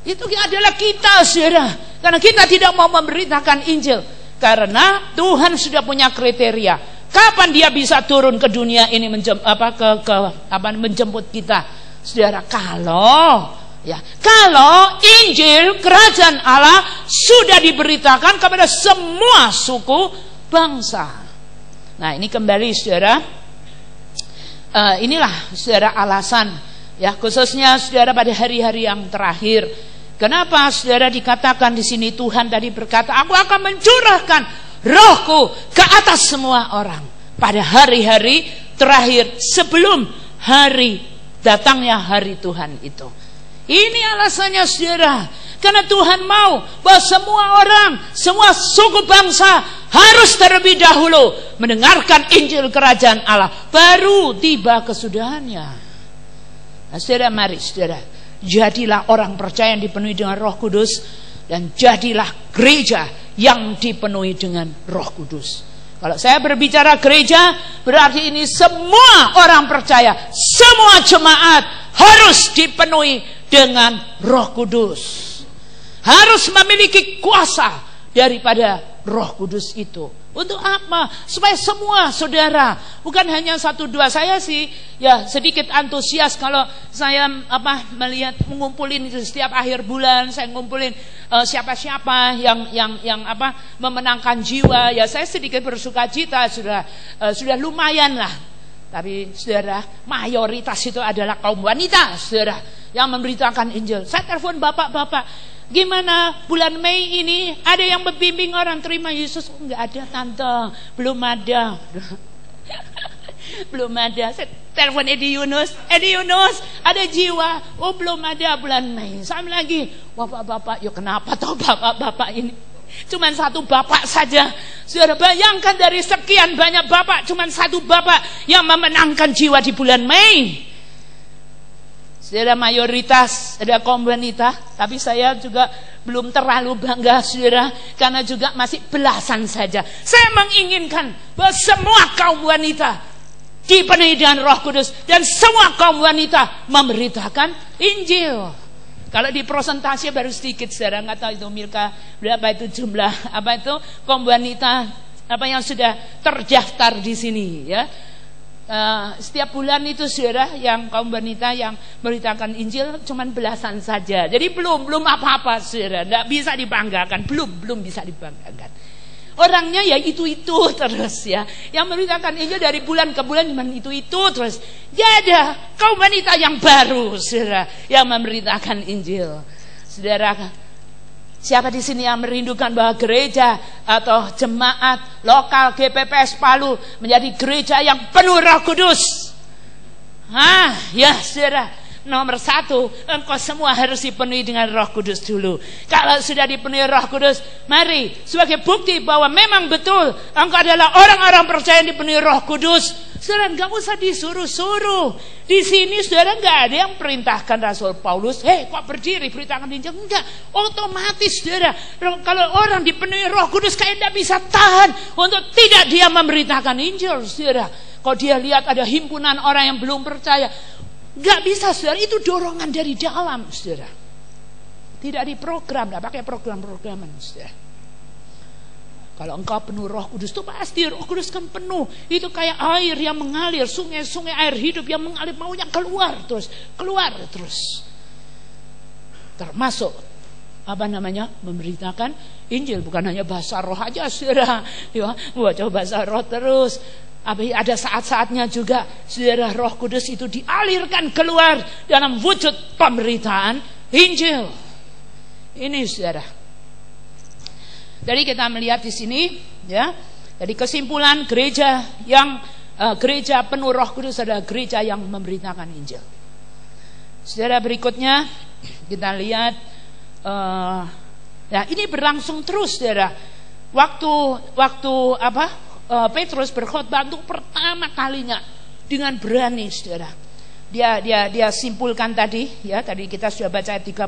Itu adalah kita, saudara. Karena kita tidak mau memberitakan Injil. Karena Tuhan sudah punya kriteria. Kapan dia bisa turun ke dunia ini menjemput kita? Saudara, kalau Injil kerajaan Allah sudah diberitakan kepada semua suku bangsa. Nah, ini kembali, saudara, inilah, saudara, alasan ya, khususnya saudara pada hari-hari yang terakhir. Kenapa, saudara, dikatakan di sini Tuhan tadi berkata, aku akan mencurahkan Rohku ke atas semua orang pada hari-hari terakhir sebelum hari datangnya hari Tuhan itu. Ini alasannya, saudara, karena Tuhan mau bahwa semua orang, semua suku bangsa harus terlebih dahulu mendengarkan Injil kerajaan Allah, baru tiba kesudahannya. Nah, saudara, mari, saudara, jadilah orang percaya yang dipenuhi dengan Roh Kudus, dan jadilah gereja yang dipenuhi dengan Roh Kudus. Kalau saya berbicara gereja, berarti ini semua orang percaya, semua jemaat harus dipenuhi dengan Roh Kudus. Harus memiliki kuasa daripada Roh Kudus itu. Untuk apa? Supaya semua saudara, bukan hanya satu dua. Saya sih ya sedikit antusias kalau saya melihat mengumpulin setiap akhir bulan, saya ngumpulin siapa-siapa yang memenangkan jiwa. Ya saya sedikit bersukacita, sudah lumayan lah. Tapi saudara, mayoritas itu adalah kaum wanita, saudara, yang memberitakan Injil. Saya telepon bapak-bapak, gimana bulan Mei ini ada yang membimbing orang terima Yesus? Enggak ada, tante, belum ada. Belum ada. Saya telepon Edi Yunus, ada jiwa? Oh belum ada bulan Mei. Sama lagi, bapak-bapak, yuk kenapa toh bapak-bapak ini? Cuman satu bapak saja. Saudara, bayangkan dari sekian banyak bapak, cuman satu bapak yang memenangkan jiwa di bulan Mei. Saudara, mayoritas ada kaum wanita, tapi saya juga belum terlalu bangga, saudara, karena juga masih belasan saja. Saya menginginkan bahwa semua kaum wanita dipenuhi dengan Roh Kudus, dan semua kaum wanita memberitakan Injil. Kalau di prosentase baru sedikit, saudara, nggak tahu itu Milka berapa itu jumlah kaum wanita yang sudah terdaftar di sini, ya. Setiap bulan itu, saudara, yang kaum wanita yang memberitakan Injil cuman belasan saja. Jadi belum apa-apa, saudara, nggak bisa dibanggakan, belum bisa dibanggakan. Orangnya ya itu terus, ya, yang memberitakan Injil dari bulan ke bulan cuma itu terus. Gak ada kaum wanita yang baru, saudara, yang memberitakan Injil. Saudara, siapa di sini yang merindukan bahwa gereja atau jemaat lokal GPPS Palu menjadi gereja yang penuh Roh Kudus? Ya, saudara, nomor satu, engkau semua harus dipenuhi dengan Roh Kudus dulu. Kalau sudah dipenuhi Roh Kudus, mari sebagai bukti bahwa memang betul engkau adalah orang-orang percaya yang dipenuhi Roh Kudus. Saudara, nggak usah disuruh-suruh. Di sini, saudara, nggak ada yang perintahkan Rasul Paulus, kok berdiri beritakan Injil. Enggak, otomatis, saudara, kalau orang dipenuhi Roh Kudus kayak tidak bisa tahan untuk tidak dia memberitakan Injil, saudara. Kalau dia lihat ada himpunan orang yang belum percaya, nggak bisa, saudara, itu dorongan dari dalam, saudara. Tidak diprogram, nggak pakai program-programan, saudara. Kalau engkau penuh Roh Kudus, itu pasti Roh Kudus kan penuh. Itu kayak air yang mengalir, sungai-sungai air hidup yang mengalir, maunya keluar terus. Termasuk memberitakan Injil. Bukan hanya bahasa roh aja, saudara, ya, baca bahasa roh terus. Ada saat-saatnya juga, saudara, Roh Kudus itu dialirkan keluar dalam wujud pemberitaan Injil. Ini, saudara. Jadi kita melihat di sini, ya. Jadi kesimpulan gereja penuh Roh Kudus adalah gereja yang memberitakan Injil. Saudara, berikutnya kita lihat. Nah, ini berlangsung terus, saudara. Waktu Petrus berkhotbah untuk pertama kalinya dengan berani, saudara. Dia simpulkan tadi, ya, tadi kita sudah baca ayat 36.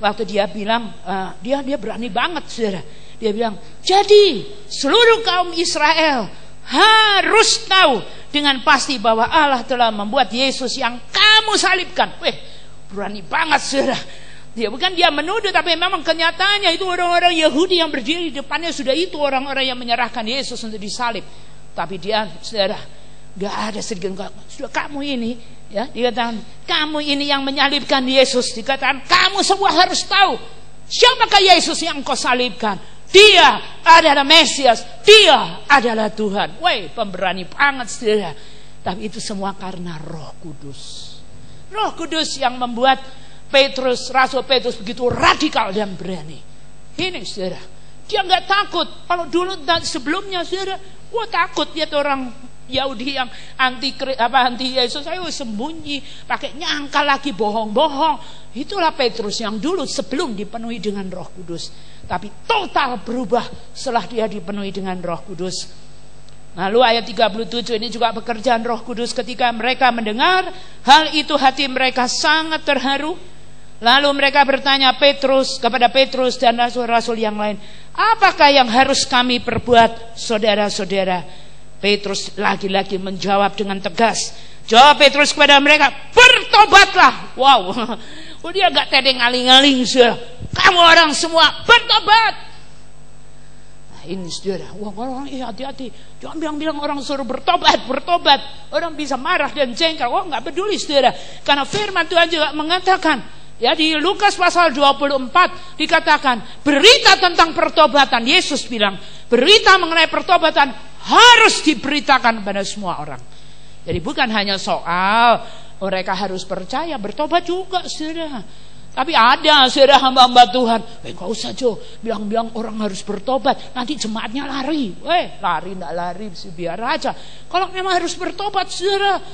Waktu dia bilang, dia berani banget, saudara. Dia bilang, jadi seluruh kaum Israel harus tahu dengan pasti bahwa Allah telah membuat Yesus yang kamu salibkan. Berani banget, saudara. Bukan dia menuduh, tapi memang kenyataannya itu orang-orang Yahudi yang berdiri di depannya sudah itu orang-orang yang menyerahkan Yesus untuk disalib. Tapi dia, saudara, gak ada sedikit, sudah kamu ini, ya, dikatakan kamu ini yang menyalibkan Yesus, dikatakan kamu semua harus tahu siapakah Yesus yang kau salibkan. Dia adalah Mesias, dia adalah Tuhan. Pemberani banget, saudara. Tapi itu semua karena Roh Kudus. Roh Kudus yang membuat Rasul Petrus begitu radikal dan berani. Ini, saudara, dia nggak takut. Kalau dulu sebelumnya, saudara, takut lihat orang Yahudi yang anti Yesus, saya sembunyi, pakai nyangka lagi, bohong-bohong. Itulah Petrus yang dulu sebelum dipenuhi dengan Roh Kudus, tapi total berubah setelah dia dipenuhi dengan Roh Kudus. Lalu ayat 37 ini juga pekerjaan Roh Kudus. Ketika mereka mendengar hal itu, hati mereka sangat terharu. Lalu mereka bertanya kepada Petrus dan rasul-rasul yang lain, apakah yang harus kami perbuat, saudara-saudara? Petrus lagi-lagi menjawab dengan tegas. Jawab Petrus kepada mereka, bertobatlah. Dia gak tedeng aling-aling, saudara. Kamu orang semua bertobat. Nah, ini, saudara, orang hati-hati. Jangan bilang orang suruh bertobat. Orang bisa marah dan jengkel. Gak peduli, saudara. Karena firman Tuhan juga mengatakan, ya, di Lukas pasal 24 dikatakan berita tentang pertobatan. Yesus bilang berita mengenai pertobatan harus diberitakan pada semua orang. Jadi bukan hanya soal mereka harus percaya, bertobat juga, saudara. Tapi ada, saudara, hamba-hamba Tuhan, gak usah bilang orang harus bertobat, nanti jemaatnya lari. Lari enggak lari, biar aja. Kalau memang harus bertobat, saudara,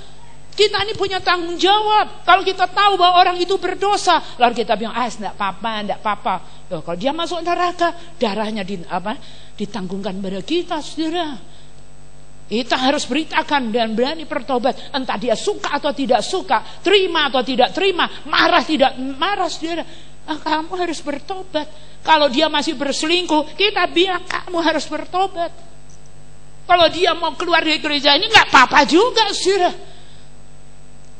kita ini punya tanggung jawab. Kalau kita tahu bahwa orang itu berdosa, lalu kita bilang, enggak apa-apa. Kalau dia masuk neraka, darahnya ditanggungkan pada kita, saudara. Kita harus beritakan dan berani bertobat. Entah dia suka atau tidak suka, terima atau tidak terima, marah tidak marah, saudara. Kamu harus bertobat. Kalau dia masih berselingkuh, kita bilang kamu harus bertobat. Kalau dia mau keluar dari gereja ini, nggak apa-apa juga, saudara.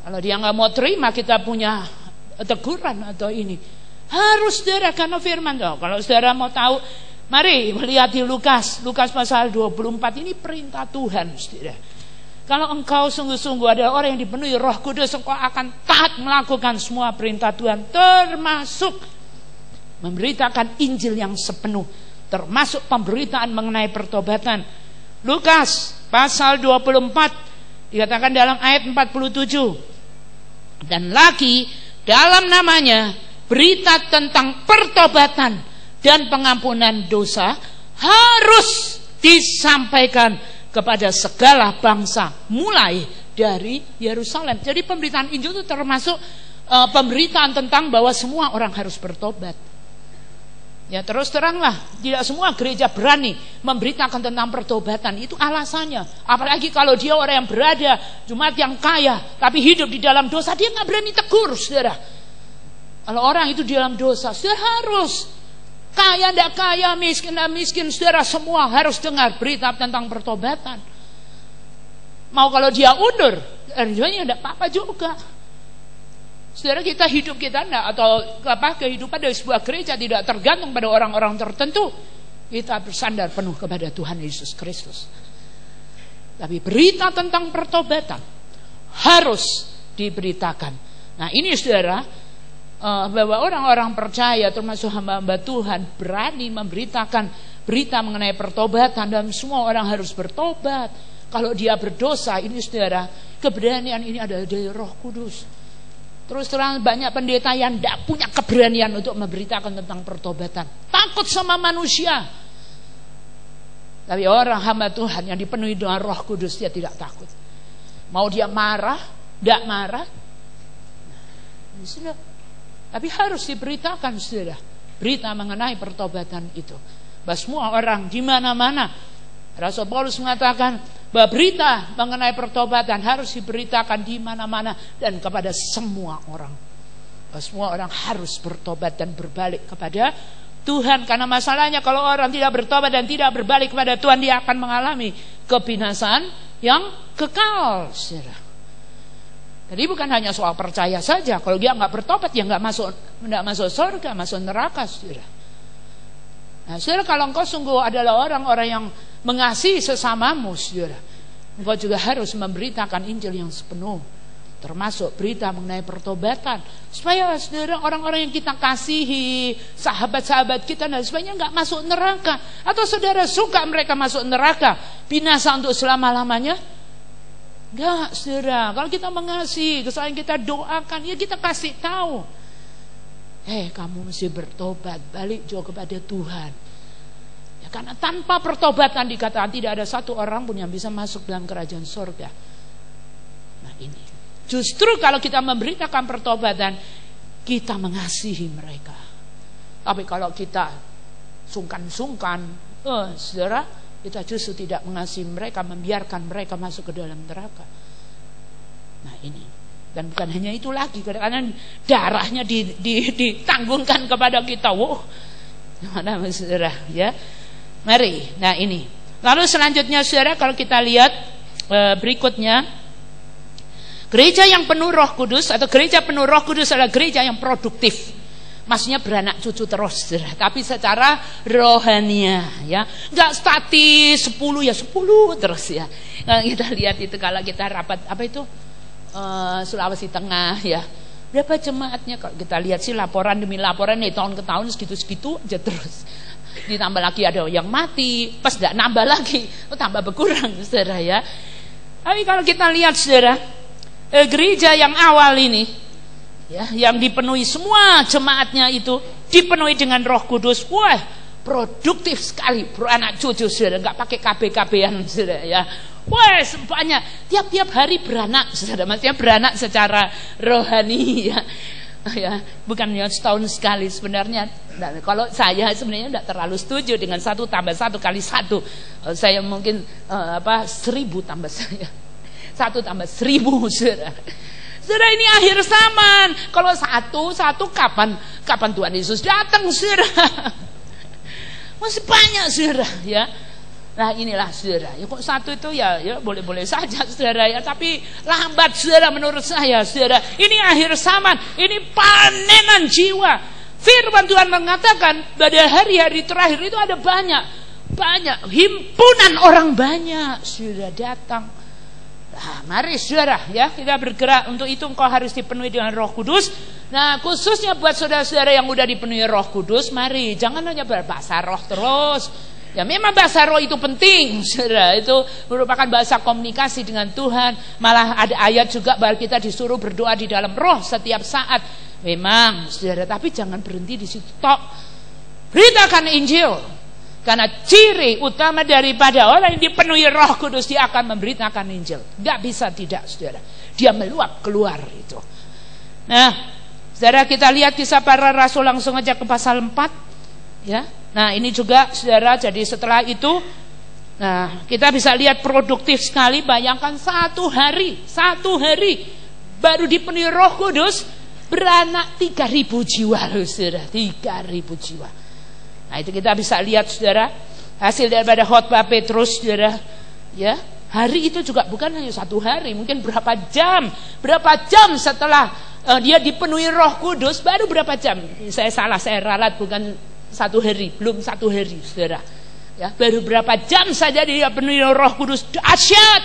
Kalau dia nggak mau terima, kita punya teguran atau ini. Harus, saudara, karena firman. Kalau saudara mau tahu, mari melihat di Lukas pasal 24. Ini perintah Tuhan, saudara. Kalau engkau sungguh-sungguh adalah orang yang dipenuhi Roh Kudus, engkau akan taat melakukan semua perintah Tuhan, termasuk memberitakan Injil yang sepenuh, termasuk pemberitaan mengenai pertobatan. Lukas pasal 24 dikatakan dalam ayat 47, dan lagi dalam namanya berita tentang pertobatan dan pengampunan dosa harus disampaikan kepada segala bangsa mulai dari Yerusalem. Jadi pemberitaan Injil itu termasuk pemberitaan tentang bahwa semua orang harus bertobat. Ya, terus teranglah, tidak semua gereja berani memberitakan tentang pertobatan. Itu alasannya. Apalagi kalau dia orang yang berada, jemaat yang kaya, tapi hidup di dalam dosa, dia nggak berani tegur, saudara. Kalau orang itu di dalam dosa, saudara harus. Kaya tidak kaya, miskin tidak miskin, saudara semua harus dengar berita tentang pertobatan. Mau kalau dia undur, artinya tidak apa-apa juga. Saudara, kita hidup kita enggak, atau kehidupan dari sebuah gereja tidak tergantung pada orang-orang tertentu. Kita bersandar penuh kepada Tuhan Yesus Kristus. Tapi berita tentang pertobatan harus diberitakan. Nah, ini, saudara, bahwa orang-orang percaya termasuk hamba-hamba Tuhan berani memberitakan berita mengenai pertobatan, dan semua orang harus bertobat. Kalau dia berdosa, ini saudara, keberanian ini ada dari Roh Kudus. Terus terang banyak pendeta yang tidak punya keberanian untuk memberitakan tentang pertobatan, takut sama manusia. Tapi orang hamba Tuhan yang dipenuhi dengan Roh Kudus, dia tidak takut. Mau dia marah, tidak marah, sudah. Tapi harus diberitakan, saudara, berita mengenai pertobatan itu. Bahwa semua orang di mana-mana, Rasul Paulus mengatakan bahwa berita mengenai pertobatan harus diberitakan di mana-mana dan kepada semua orang. Bahwa semua orang harus bertobat dan berbalik kepada Tuhan. Karena masalahnya kalau orang tidak bertobat dan tidak berbalik kepada Tuhan, dia akan mengalami kebinasaan yang kekal, saudara. Jadi bukan hanya soal percaya saja. Kalau dia nggak bertobat, ya nggak masuk surga, masuk neraka, saudara. Nah, saudara, kalau engkau sungguh adalah orang-orang yang mengasihi sesamamu, saudara, engkau juga harus memberitakan Injil yang sepenuh, termasuk berita mengenai pertobatan, supaya saudara, orang-orang yang kita kasihi, sahabat-sahabat kita dan sebagainya nggak masuk neraka. Atau saudara suka mereka masuk neraka, binasa untuk selama-lamanya? Enggak, saudara. Kalau kita mengasihi, kesalahan kita doakan, ya kita kasih tahu, kamu mesti bertobat, balik juga kepada Tuhan. Ya, karena tanpa pertobatan dikatakan tidak ada satu orang pun yang bisa masuk dalam kerajaan surga. Nah ini, justru kalau kita memberitakan pertobatan, kita mengasihi mereka. Tapi kalau kita sungkan-sungkan, saudara, kita justru tidak mengasihi mereka, membiarkan mereka masuk ke dalam neraka. Nah ini, dan bukan hanya itu lagi, kadang-kadang darahnya ditanggungkan kepada kita. Wow, gimana saudara, ya? Mari, nah ini. Lalu selanjutnya, saudara, kalau kita lihat berikutnya, gereja yang penuh Roh Kudus atau gereja penuh Roh Kudus adalah gereja yang produktif. Maksudnya beranak cucu terus, tapi secara rohania, ya, nggak statis 10 ya 10 terus, ya. Nah, kita lihat itu kalau kita rapat Sulawesi Tengah, ya, berapa jemaatnya? Kalau kita lihat sih laporan demi laporan nih, tahun ke tahun segitu aja terus. Ditambah lagi ada yang mati, pas nggak nambah lagi, tambah berkurang, saudara, ya. Tapi kalau kita lihat, saudara, gereja yang awal ini, ya, yang dipenuhi semua jemaatnya itu dipenuhi dengan Roh Kudus, wah, produktif sekali, beranak cucu, saudara, nggak pakai KB-KB-an, saudara, ya, wah, banyak, tiap-tiap hari beranak, saudara, maksudnya beranak secara rohani, ya, ya, bukan ya setahun sekali sebenarnya. Nah, kalau saya sebenarnya tidak terlalu setuju dengan 1 tambah 1 kali 1, saya mungkin 1000 tambah saya, 1 tambah 1000, saudara. Saudara, ini akhir zaman. Kalau satu kapan Tuhan Yesus datang, saudara? Masih banyak, saudara, ya. Nah inilah, saudara, ya, kok satu itu ya boleh-boleh saja, saudara, ya, tapi lambat, saudara, menurut saya, saudara. Ini akhir zaman, ini panenan jiwa. Firman Tuhan mengatakan pada hari-hari terakhir itu ada banyak himpunan orang banyak sudah datang. Nah, mari, saudara, ya, kita bergerak untuk itu. Engkau harus dipenuhi dengan Roh Kudus. Nah, khususnya buat saudara-saudara yang udah dipenuhi Roh Kudus, mari jangan hanya berbahasa roh terus. Ya, memang bahasa roh itu penting, saudara. Itu merupakan bahasa komunikasi dengan Tuhan. Malah ada ayat juga bahwa kita disuruh berdoa di dalam roh setiap saat. Memang, saudara, tapi jangan berhenti di situ tok. Beritakan Injil. Karena ciri utama daripada orang yang dipenuhi Roh Kudus, dia akan memberitakan Injil. Gak bisa tidak, saudara. Dia meluap keluar itu. Nah, saudara, kita lihat kisah para rasul langsung aja ke pasal 4, ya. Nah, ini juga, saudara, jadi setelah itu, nah, kita bisa lihat produktif sekali. Bayangkan satu hari baru dipenuhi Roh Kudus, beranak 3.000 jiwa, saudara, 3.000 jiwa. Nah, itu kita bisa lihat, saudara, hasil daripada khotbah Petrus, saudara, ya. Hari itu juga bukan hanya 1 hari, mungkin berapa jam setelah dia dipenuhi Roh Kudus, baru berapa jam? Saya ralat, bukan 1 hari, belum 1 hari, saudara, ya, baru berapa jam saja dia penuhi Roh Kudus, dahsyat,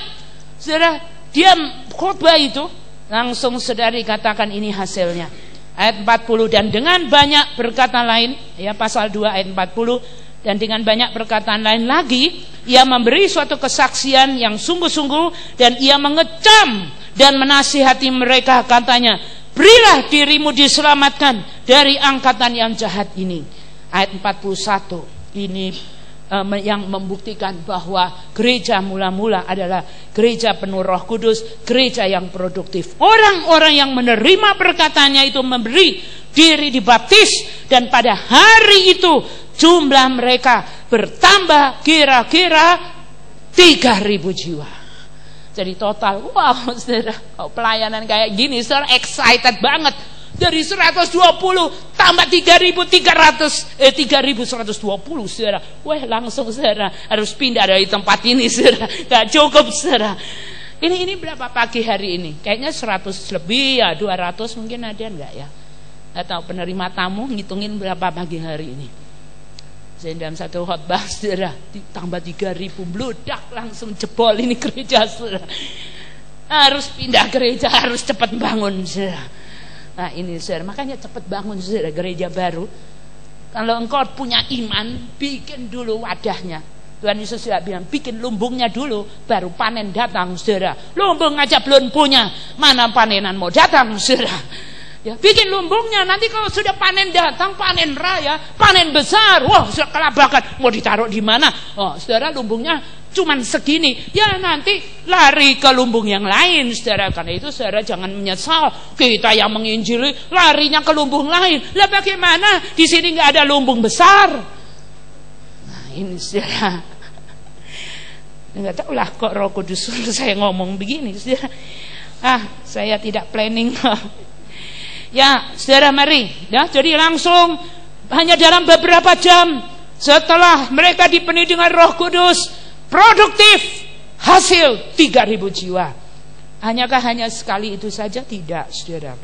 saudara. Dia khotbah itu langsung, saudari, katakan ini hasilnya. ayat 40, dan dengan banyak perkataan lain, ya pasal 2 ayat 40, dan dengan banyak perkataan lain lagi ia memberi suatu kesaksian yang sungguh-sungguh, dan ia mengecam dan menasihati mereka, katanya, berilah dirimu diselamatkan dari angkatan yang jahat ini. Ayat 41 ini yang membuktikan bahwa gereja mula-mula adalah gereja penuh Roh Kudus, gereja yang produktif. Orang-orang yang menerima perkataannya itu memberi diri dibaptis, dan pada hari itu jumlah mereka bertambah kira-kira 3.000 jiwa. Jadi total, wow, saudara, pelayanan kayak gini, saudara, excited banget. Dari 120 tambah 3.120, saudara. Wah, langsung saudara harus pindah dari tempat ini, saudara. Gak cukup, saudara. Ini berapa pagi hari ini? Kayaknya 100 lebih ya, 200 mungkin ada enggak ya? Atau penerima tamu ngitungin berapa pagi hari ini? Saya dalam satu khotbah, saudara, tambah 3.000, bludak, langsung jebol ini gereja, saudara. Harus pindah gereja, harus cepat bangun, saudara. Nah ini, saudara, makanya cepat bangun, saudara, gereja baru. Kalau engkau punya iman, bikin dulu wadahnya. Tuhan Yesus sudah bilang, bikin lumbungnya dulu, baru panen datang, saudara. Lumbung aja belum punya, mana panenan mau datang, saudara. Ya, bikin lumbungnya, nanti kalau sudah panen datang, panen raya, panen besar, wah, sudah kelabakan, mau ditaruh di mana? Oh, saudara, lumbungnya cuman segini, ya nanti lari ke lumbung yang lain, saudara. Karena itu, saudara, jangan menyesal. Kita yang menginjili larinya ke lumbung lain. Lah bagaimana? Di sini nggak ada lumbung besar. Nah ini, saudara, nggak tahu lah kok Roh Kudus saya ngomong begini, saudara. Saya tidak planning. Ya, saudara, mari. Ya, jadi langsung hanya dalam beberapa jam setelah mereka dipenuhi dengan Roh Kudus, produktif, hasil 3.000 jiwa. Hanyakah hanya sekali itu saja? Tidak, saudara.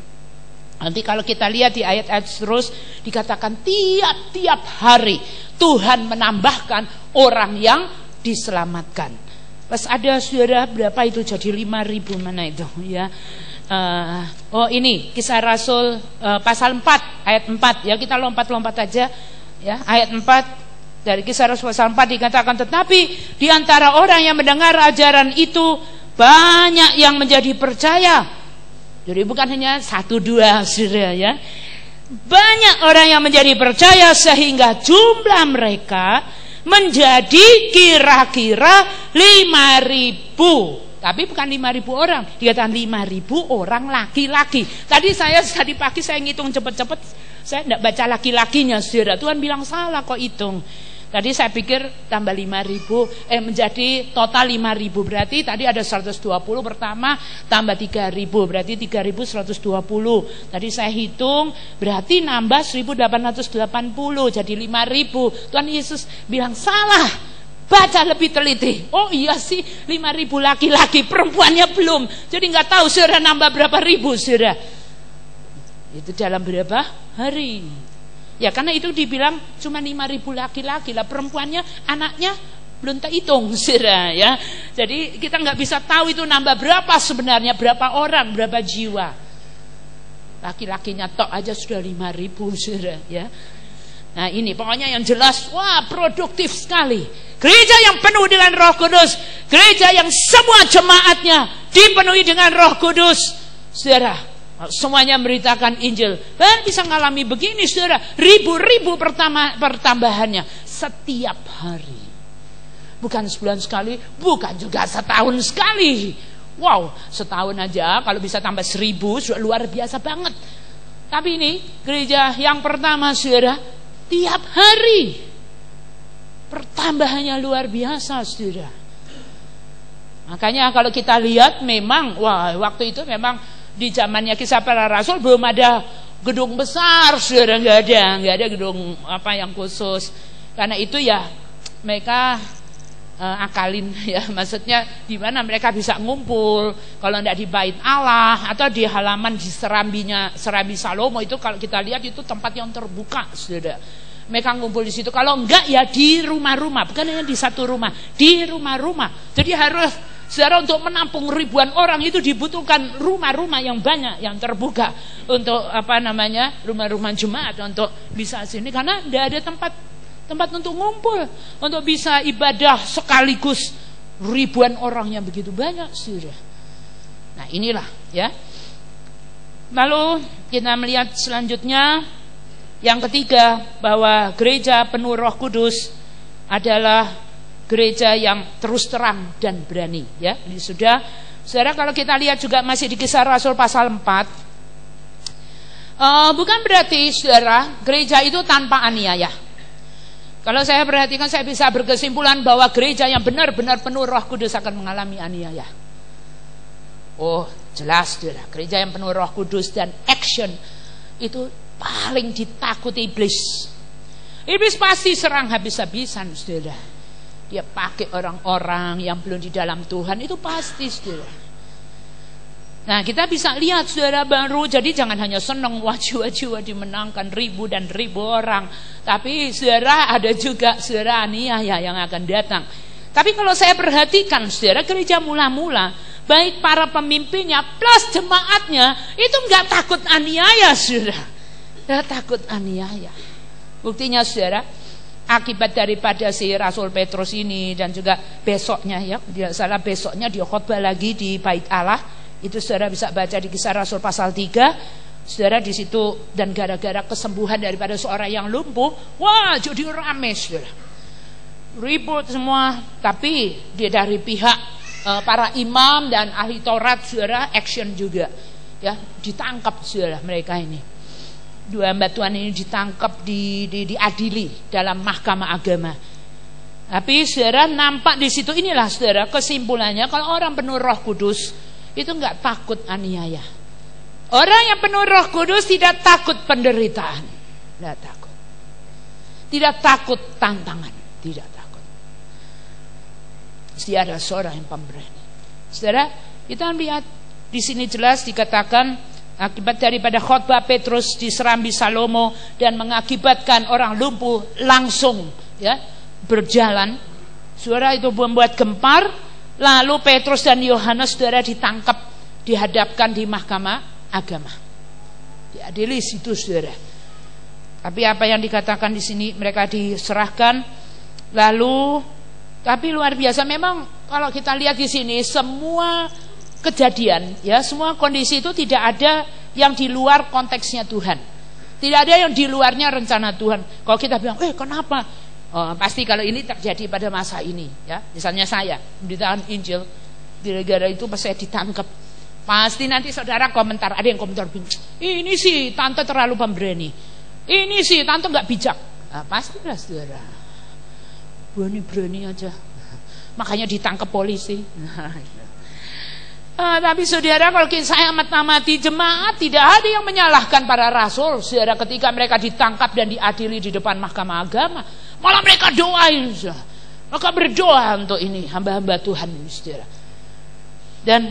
Nanti kalau kita lihat di ayat-ayat terus dikatakan tiap-tiap hari Tuhan menambahkan orang yang diselamatkan. Pas ada, saudara, berapa itu jadi 5.000, mana itu ya? Ini Kisah Rasul pasal 4 ayat 4 ya, kita lompat-lompat aja ya. Ayat 4 dari Kisah Rasul pasal 4 dikatakan, tetapi di antara orang yang mendengar ajaran itu banyak yang menjadi percaya. Jadi bukan hanya 1-2, saudara ya. Banyak orang yang menjadi percaya sehingga jumlah mereka menjadi kira-kira 5.000. Tapi bukan 5.000 orang, dikatakan 5.000 orang laki-laki. Tadi pagi saya ngitung cepet-cepet, saya tidak baca laki-lakinya, saudara. Tuhan bilang salah kok hitung. Tadi saya pikir tambah 5.000, menjadi total 5.000. Berarti tadi ada 120 pertama, tambah 3.000, berarti 3.120. Tadi saya hitung, berarti nambah 1.880, jadi 5.000. Tuhan Yesus bilang salah. Baca lebih teliti. Oh iya sih, 5.000 laki-laki, perempuannya belum. Jadi nggak tahu saudara nambah berapa ribu, saudara. Itu dalam berapa hari? Ya karena itu dibilang cuma 5.000 laki-laki lah, perempuannya, anaknya belum terhitung, saudara ya. Jadi kita nggak bisa tahu itu nambah berapa sebenarnya, berapa orang, berapa jiwa. Laki-lakinya tok aja sudah 5.000, saudara ya. Nah ini pokoknya yang jelas, wah produktif sekali. Gereja yang penuh dengan Roh Kudus, gereja yang semua jemaatnya dipenuhi dengan Roh Kudus, saudara. Semuanya memberitakan Injil. Dan bisa ngalami begini, saudara, ribu-ribu pertambahannya setiap hari. Bukan sebulan sekali, bukan juga setahun sekali. Wow, setahun aja kalau bisa tambah 1.000 sudah luar biasa banget. Tapi ini gereja yang pertama, saudara, tiap hari pertambahannya luar biasa, saudara. Makanya kalau kita lihat memang, wah, waktu itu memang di zamannya Kisah Para Rasul belum ada gedung besar, saudara, nggak ada gedung apa yang khusus. Karena itu ya mereka akalin ya, maksudnya di mana mereka bisa ngumpul. Kalau tidak di Bait Allah atau di halaman di serambi Salomo, itu kalau kita lihat itu tempat yang terbuka, saudara. Mereka ngumpul di situ. Kalau enggak ya di rumah-rumah, bukan hanya di satu rumah, di rumah-rumah. Jadi harus Saudara, untuk menampung ribuan orang itu dibutuhkan rumah-rumah yang banyak, yang terbuka untuk rumah-rumah jemaat untuk bisa sini, karena tidak ada tempat untuk ngumpul, untuk bisa ibadah sekaligus ribuan orang yang begitu banyak, saudara. Nah, inilah ya. Lalu kita melihat selanjutnya yang ketiga, bahwa gereja penuh Roh Kudus adalah gereja yang terus terang dan berani, ya. Ini sudah, saudara, kalau kita lihat juga masih di Kisah Rasul pasal 4, bukan berarti, saudara, gereja itu tanpa aniaya. Kalau saya perhatikan, saya bisa berkesimpulan bahwa gereja yang benar-benar penuh Roh Kudus akan mengalami aniaya. Oh, jelas, saudara, gereja yang penuh Roh Kudus dan action itu paling ditakuti iblis. Iblis pasti serang habis-habisan, saudara. Dia pakai orang-orang yang belum di dalam Tuhan, itu pasti, saudara. Nah, kita bisa lihat, saudara, baru, jadi jangan hanya senang jiwa-jiwa dimenangkan ribu dan ribu orang, tapi, saudara, ada juga, saudara, aniaya yang akan datang. Tapi kalau saya perhatikan, saudara, gereja mula-mula, baik para pemimpinnya plus jemaatnya, itu nggak takut aniaya, saudara. Nggak takut aniaya. Buktinya, saudara, akibat daripada si Rasul Petrus ini, dan juga besoknya, ya, dia salah, besoknya dia khotbah lagi di Bait Allah. Itu saudara bisa baca di Kisah Rasul pasal 3. Saudara, di situ, dan gara-gara kesembuhan daripada seorang yang lumpuh, wah, jadi rame, saudara. Ribut semua, tapi dia dari pihak para imam dan ahli Taurat, saudara, action juga, ya, ditangkap, saudara, mereka ini. Dua hamba Tuhan ini ditangkap, diadili dalam mahkamah agama. Tapi, saudara, nampak di situ, inilah, saudara, kesimpulannya, kalau orang penuh Roh Kudus itu nggak takut aniaya. Orang yang penuh Roh Kudus tidak takut penderitaan, tidak takut, tidak takut tantangan, tidak takut. Dia adalah seorang yang pemberani. Saudara, kita lihat di sini jelas dikatakan, akibat daripada khotbah Petrus diserambi Salomo dan mengakibatkan orang lumpuh langsung, ya, berjalan. Saudara, itu membuat gempar. Lalu Petrus dan Yohanes, saudara, ditangkap, dihadapkan di mahkamah agama, diadili situ, saudara. Tapi apa yang dikatakan di sini, mereka diserahkan. Lalu, tapi luar biasa memang kalau kita lihat di sini, semua kejadian, ya, semua kondisi itu tidak ada yang di luar konteksnya Tuhan, tidak ada yang di luarnya rencana Tuhan. Kalau kita bilang, kenapa? Pasti kalau ini terjadi pada masa ini, ya, misalnya saya memberitakan Injil, gara-gara itu pas saya ditangkap, pasti nanti saudara komentar, ada yang komentar, ini sih tante terlalu pemberani, ini sih tante nggak bijak. Pastilah, saudara, berani-berani aja, makanya ditangkap polisi. Tapi, saudara, kalau saya amat-amati jemaat, tidak ada yang menyalahkan para rasul, saudara, ketika mereka ditangkap dan diadili di depan mahkamah agama. Malah mereka doain, saudara. Mereka berdoa untuk ini, hamba-hamba Tuhan ini, saudara. Dan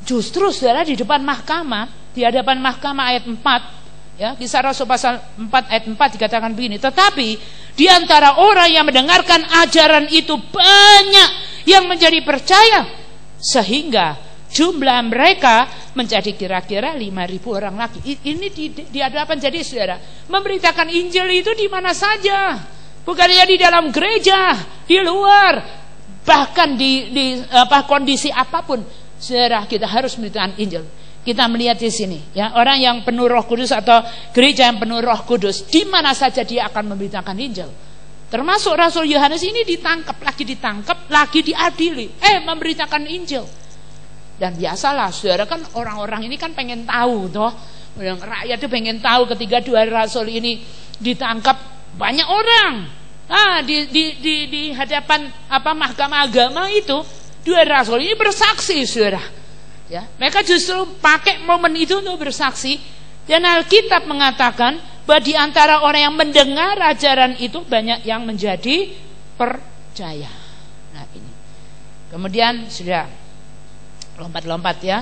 justru, saudara, di depan mahkamah, di hadapan mahkamah ayat 4, ya, Kisah Rasul pasal 4 ayat 4 dikatakan begini, tetapi di antara orang yang mendengarkan ajaran itu banyak yang menjadi percaya, sehingga jumlah mereka menjadi kira-kira 5.000 orang lagi. Ini di hadapan, jadi, saudara, memberitakan Injil itu di mana saja, bukan hanya di dalam gereja, di luar, bahkan di kondisi apapun, saudara, kita harus memberitakan Injil. Kita melihat di sini, ya, orang yang penuh Roh Kudus atau gereja yang penuh Roh Kudus, di mana saja dia akan memberitakan Injil. Termasuk Rasul Yohanes ini ditangkap, lagi diadili, memberitakan Injil. Dan biasalah, saudara, kan orang-orang ini kan pengen tahu, toh, rakyat itu pengen tahu. Ketika dua rasul ini ditangkap, banyak orang, di hadapan mahkamah agama itu, dua rasul ini bersaksi, saudara, ya, mereka justru pakai momen itu untuk bersaksi. Dan Alkitab mengatakan bahwa di antara orang yang mendengar ajaran itu banyak yang menjadi percaya. Nah, ini kemudian sudah lompat-lompat, ya.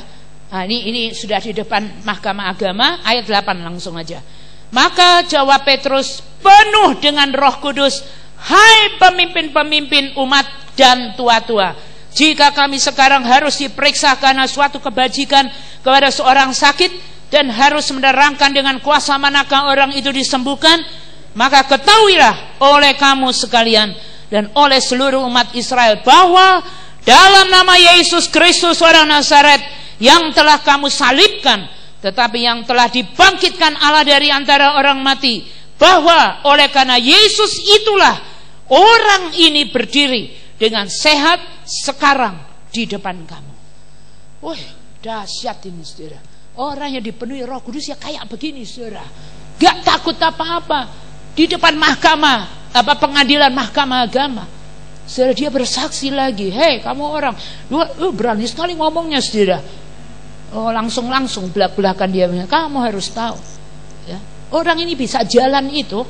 Nah, ini sudah di depan mahkamah agama, ayat 8 langsung aja. Maka jawab Petrus penuh dengan Roh Kudus, hai pemimpin-pemimpin umat dan tua-tua, Jika kami sekarang harus diperiksa karena suatu kebajikan kepada seorang sakit dan harus menerangkan dengan kuasa manakah orang itu disembuhkan, maka ketahuilah oleh kamu sekalian dan oleh seluruh umat Israel bahwa dalam nama Yesus Kristus orang Nazaret yang telah kamu salibkan, tetapi yang telah dibangkitkan Allah dari antara orang mati, bahwa oleh karena Yesus itulah orang ini berdiri dengan sehat sekarang di depan kamu. Wah, dahsyat ini saudara. Orang yang dipenuhi Roh Kudus ya kayak begini saudara. Gak takut apa-apa di depan mahkamah, pengadilan mahkamah agama. Saudara, dia bersaksi lagi. Hei kamu orang, berani sekali ngomongnya saudara. Oh, langsung belak-belakan dia. Kamu harus tahu ya, orang ini bisa jalan itu,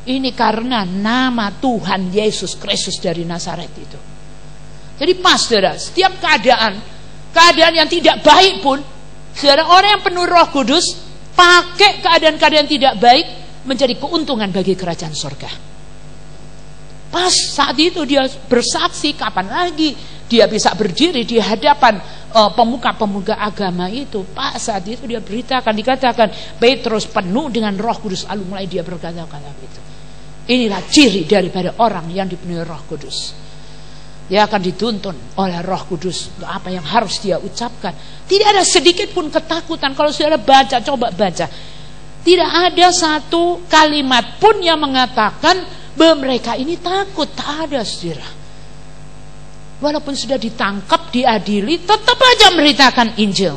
ini karena nama Tuhan Yesus Kristus dari Nazaret itu. Jadi pas saudara, setiap keadaan yang tidak baik pun, saudara, orang yang penuh Roh Kudus pakai keadaan-keadaan tidak baik menjadi keuntungan bagi kerajaan surga. Pas saat itu dia bersaksi, kapan lagi dia bisa berdiri di hadapan pemuka-pemuka agama itu. Pas saat itu dia dikatakan Petrus penuh dengan Roh Kudus, lalu mulai dia berkata-kata itu. Inilah ciri daripada orang yang dipenuhi Roh Kudus. Dia akan dituntun oleh Roh Kudus untuk apa yang harus dia ucapkan. Tidak ada sedikit pun ketakutan. Kalau saudara baca, coba baca, tidak ada satu kalimat pun yang mengatakan bahwa mereka ini takut. Tak ada saudara. Walaupun sudah ditangkap, diadili, tetap aja memberitakan Injil.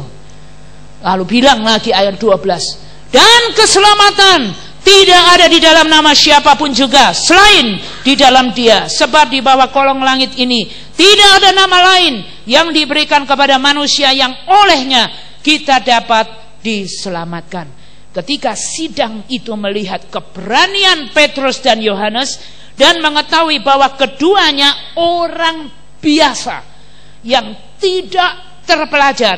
Lalu bilang lagi ayat 12, dan keselamatan tidak ada di dalam nama siapapun juga selain di dalam Dia, sebab di bawah kolong langit ini tidak ada nama lain yang diberikan kepada manusia yang olehnya kita dapat diselamatkan. Ketika sidang itu melihat keberanian Petrus dan Yohanes dan mengetahui bahwa keduanya orang biasa yang tidak terpelajar,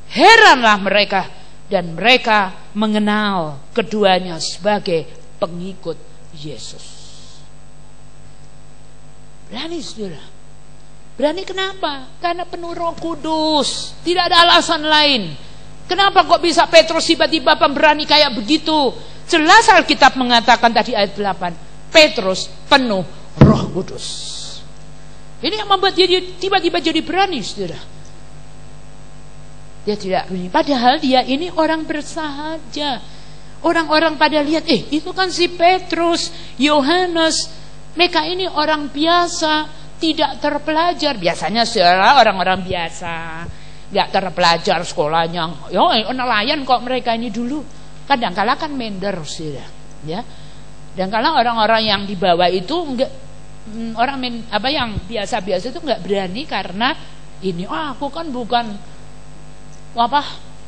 heranlah mereka, dan mereka mengenal keduanya sebagai pengikut Yesus. Berani saudara. Berani kenapa? Karena penuh Roh Kudus. Tidak ada alasan lain. Kenapa kok bisa Petrus tiba-tiba pemberani kayak begitu? Jelas Alkitab mengatakan tadi ayat 8, Petrus penuh Roh Kudus. Ini yang membuat dia tiba-tiba jadi berani saudara. Dia tidak berani. Padahal dia ini orang bersahaja. Orang-orang pada lihat, itu kan si Petrus, Yohanes, mereka ini orang biasa, tidak terpelajar. Biasanya saudara orang-orang biasa, nggak terpelajar sekolahnya. Nelayan kok mereka ini dulu. Kadang-kala kan minder saudara. Ya. Dan kalau orang-orang yang di bawah itu enggak, yang biasa-biasa itu nggak berani karena ini, aku kan bukan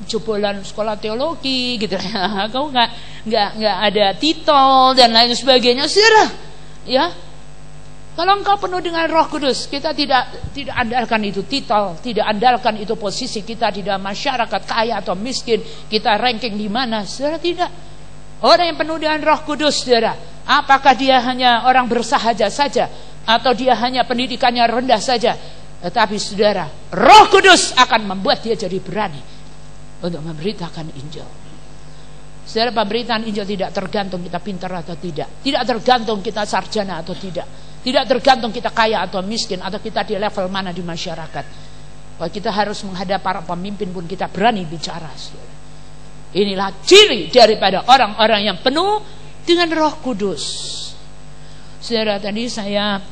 jebolan sekolah teologi gitu ya. Kau nggak ada titel dan lain sebagainya, saudara. Ya, kalau engkau penuh dengan Roh Kudus, kita tidak andalkan itu titel, tidak andalkan itu posisi kita di dalam masyarakat, kaya atau miskin, kita ranking di mana, saudara. Tidak. Orang yang penuh dengan Roh Kudus, saudara, apakah dia hanya orang bersahaja saja atau dia hanya pendidikannya rendah saja, tetapi saudara, Roh Kudus akan membuat dia jadi berani untuk memberitakan Injil. Saudara, pemberitaan Injil tidak tergantung kita pintar atau tidak. Tidak tergantung kita sarjana atau tidak. Tidak tergantung kita kaya atau miskin, atau kita di level mana di masyarakat. Kalau kita harus menghadap para pemimpin pun kita berani bicara, saudara. Inilah ciri daripada orang-orang yang penuh dengan Roh Kudus. Saudara, tadi saya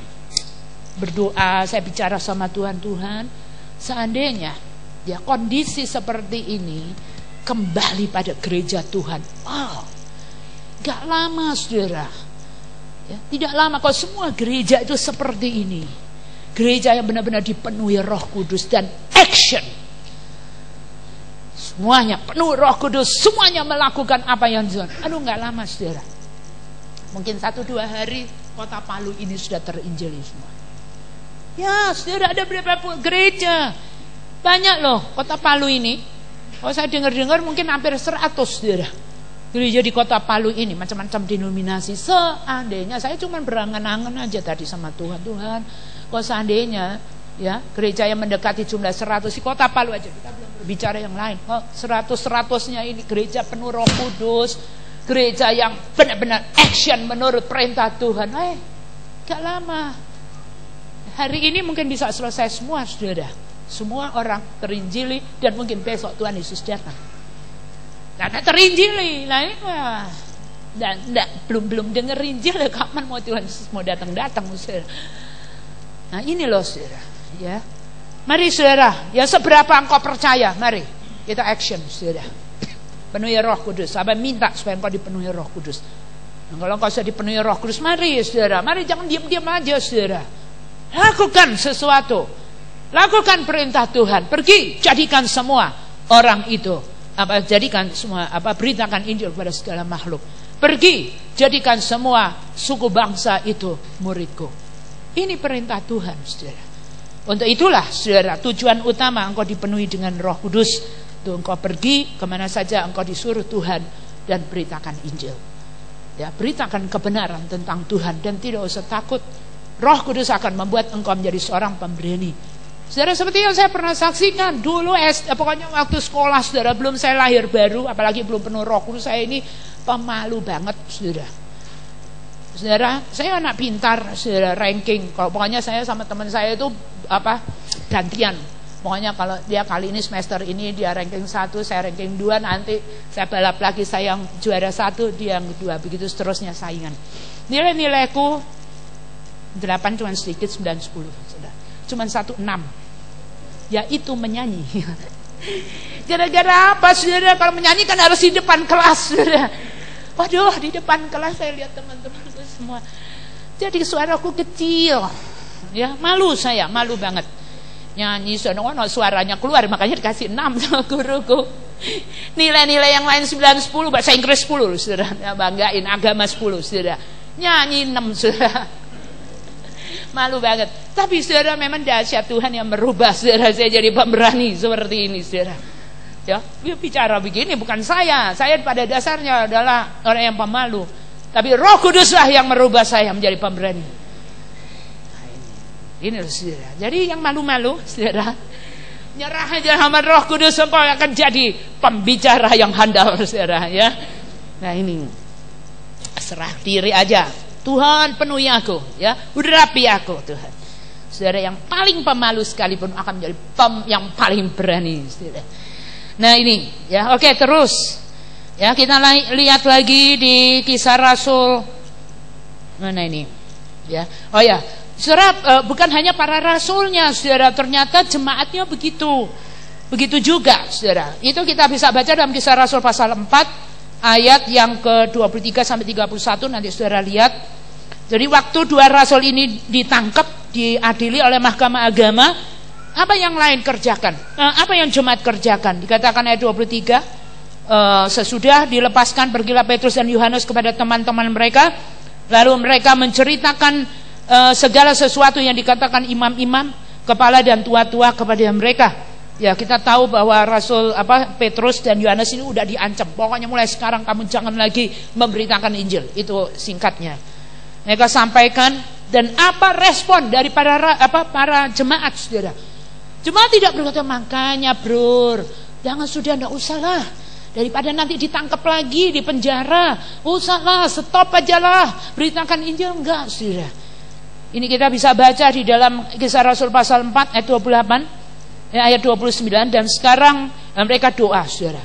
berdoa, saya bicara sama Tuhan, seandainya ya kondisi seperti ini kembali pada gereja Tuhan, gak lama saudara, ya, tidak lama kalau semua gereja itu seperti ini, gereja yang benar-benar dipenuhi Roh Kudus dan action, semuanya penuh Roh Kudus, semuanya melakukan apa yang Tuhan. Gak lama saudara, mungkin 1-2 hari kota Palu ini sudah terinjili semua. Ya, saudara, ada berapa gereja? Banyak loh kota Palu ini. Kalau saya dengar-dengar mungkin hampir 100 saudara. Gereja di kota Palu ini, macam-macam denominasi. Seandainya, saya cuma berangan-angan aja tadi sama Tuhan. Kalau seandainya Ya, gereja yang mendekati jumlah 100 di Kota Palu aja, kita belum berbicara yang lain. 100-100-nya ini gereja penuh Roh Kudus, gereja yang benar-benar action menurut perintah Tuhan. Gak lama. Hari ini mungkin bisa selesai semua, saudara. Semua orang terinjili dan mungkin besok Tuhan Yesus datang. Karena terinjili, nah ini belum dengar Injil, kapan mau Tuhan Yesus mau datang, saudara. Nah ini loh, saudara. Ya, mari saudara, ya seberapa engkau percaya, mari kita action, saudara. Penuhi Roh Kudus. Sahabat minta supaya engkau dipenuhi Roh Kudus. Nah, kalau engkau sudah dipenuhi Roh Kudus, mari saudara, mari jangan diam-diam aja, saudara. Lakukan sesuatu, lakukan perintah Tuhan. Pergi, jadikan semua orang itu, jadikan semua, beritakan Injil kepada segala makhluk. Pergi, jadikan semua suku bangsa itu muridku. Ini perintah Tuhan, saudara. Untuk itulah, saudara, tujuan utama engkau dipenuhi dengan Roh Kudus. Tuh, engkau pergi kemana saja engkau disuruh Tuhan dan beritakan Injil. Ya, beritakan kebenaran tentang Tuhan dan tidak usah takut. Roh Kudus akan membuat engkau menjadi seorang pemberani. Saudara, seperti yang saya pernah saksikan dulu, pokoknya waktu sekolah, saudara, belum saya lahir baru, apalagi belum penuh Roh Kudus, saya ini pemalu banget, saudara. Saudara, saya anak pintar, saudara, ranking. Kalau pokoknya saya sama teman saya itu gantian. Pokoknya kalau dia kali ini semester ini dia ranking 1, saya ranking 2, nanti saya balap lagi, saya yang juara 1, dia yang 2, begitu seterusnya saingan. Nilai-nilaiku 8 cuma sedikit, 9, 10, saudara. Cuma 1, 6. Yaitu menyanyi. Gara-gara apa, saudara? Kalau menyanyi kan harus di depan kelas, saudara. Waduh, di depan kelas saya lihat teman-temanku semua. Jadi suaraku kecil. Ya, malu saya, malu banget. Nyanyi suaranya keluar, makanya dikasih 6 sama guruku. Nilai-nilai yang lain 9, 10, bahasa Inggris 10, saudara. Ya, banggain agama 10, saudara. Nyanyi 6, saudara. Malu banget. Tapi saudara, memang dahsyat Tuhan yang merubah, saudara, saya jadi pemberani seperti ini, saudara. Ya, bicara begini bukan saya. Saya pada dasarnya adalah orang yang pemalu. Tapi Roh Kuduslah yang merubah saya menjadi pemberani. Nah, ini loh, saudara. Jadi yang malu-malu, saudara, nyerah aja sama Roh Kudus, engkau akan jadi pembicara yang handal, saudara, ya. Nah ini, serah diri aja. Tuhan penuhi aku, ya, urapi aku, Tuhan. Saudara, yang paling pemalu sekalipun akan menjadi yang paling berani, saudara. Nah ini, ya, oke, terus, ya, kita lihat lagi di Kisah Rasul. Mana ini, ya, oh ya, saudara, bukan hanya para rasulnya, saudara, ternyata jemaatnya begitu juga, saudara. Itu kita bisa baca dalam Kisah Rasul pasal 4 ayat yang ke-23 sampai 31, nanti saudara lihat. Jadi waktu dua rasul ini ditangkap, diadili oleh Mahkamah Agama, apa yang lain kerjakan? Apa yang jemaat kerjakan? Dikatakan ayat 23, sesudah dilepaskan, pergilah Petrus dan Yohanes kepada teman-teman mereka, lalu mereka menceritakan segala sesuatu yang dikatakan imam-imam, kepala dan tua-tua kepada mereka. Ya, kita tahu bahwa Rasul Petrus dan Yohanes ini udah diancam. Pokoknya mulai sekarang kamu jangan lagi memberitakan Injil. Itu singkatnya. Mereka sampaikan, dan apa respon dari para jemaat, saudara? Jemaat tidak berkata, makanya bro, jangan, sudah, enggak usahlah, daripada nanti ditangkap lagi di penjara, usahlah, stop aja lah, beritakan Injil. Enggak, saudara. Ini kita bisa baca di dalam Kisah Rasul pasal 4 ayat 28, ayat 29, dan sekarang mereka doa, saudara.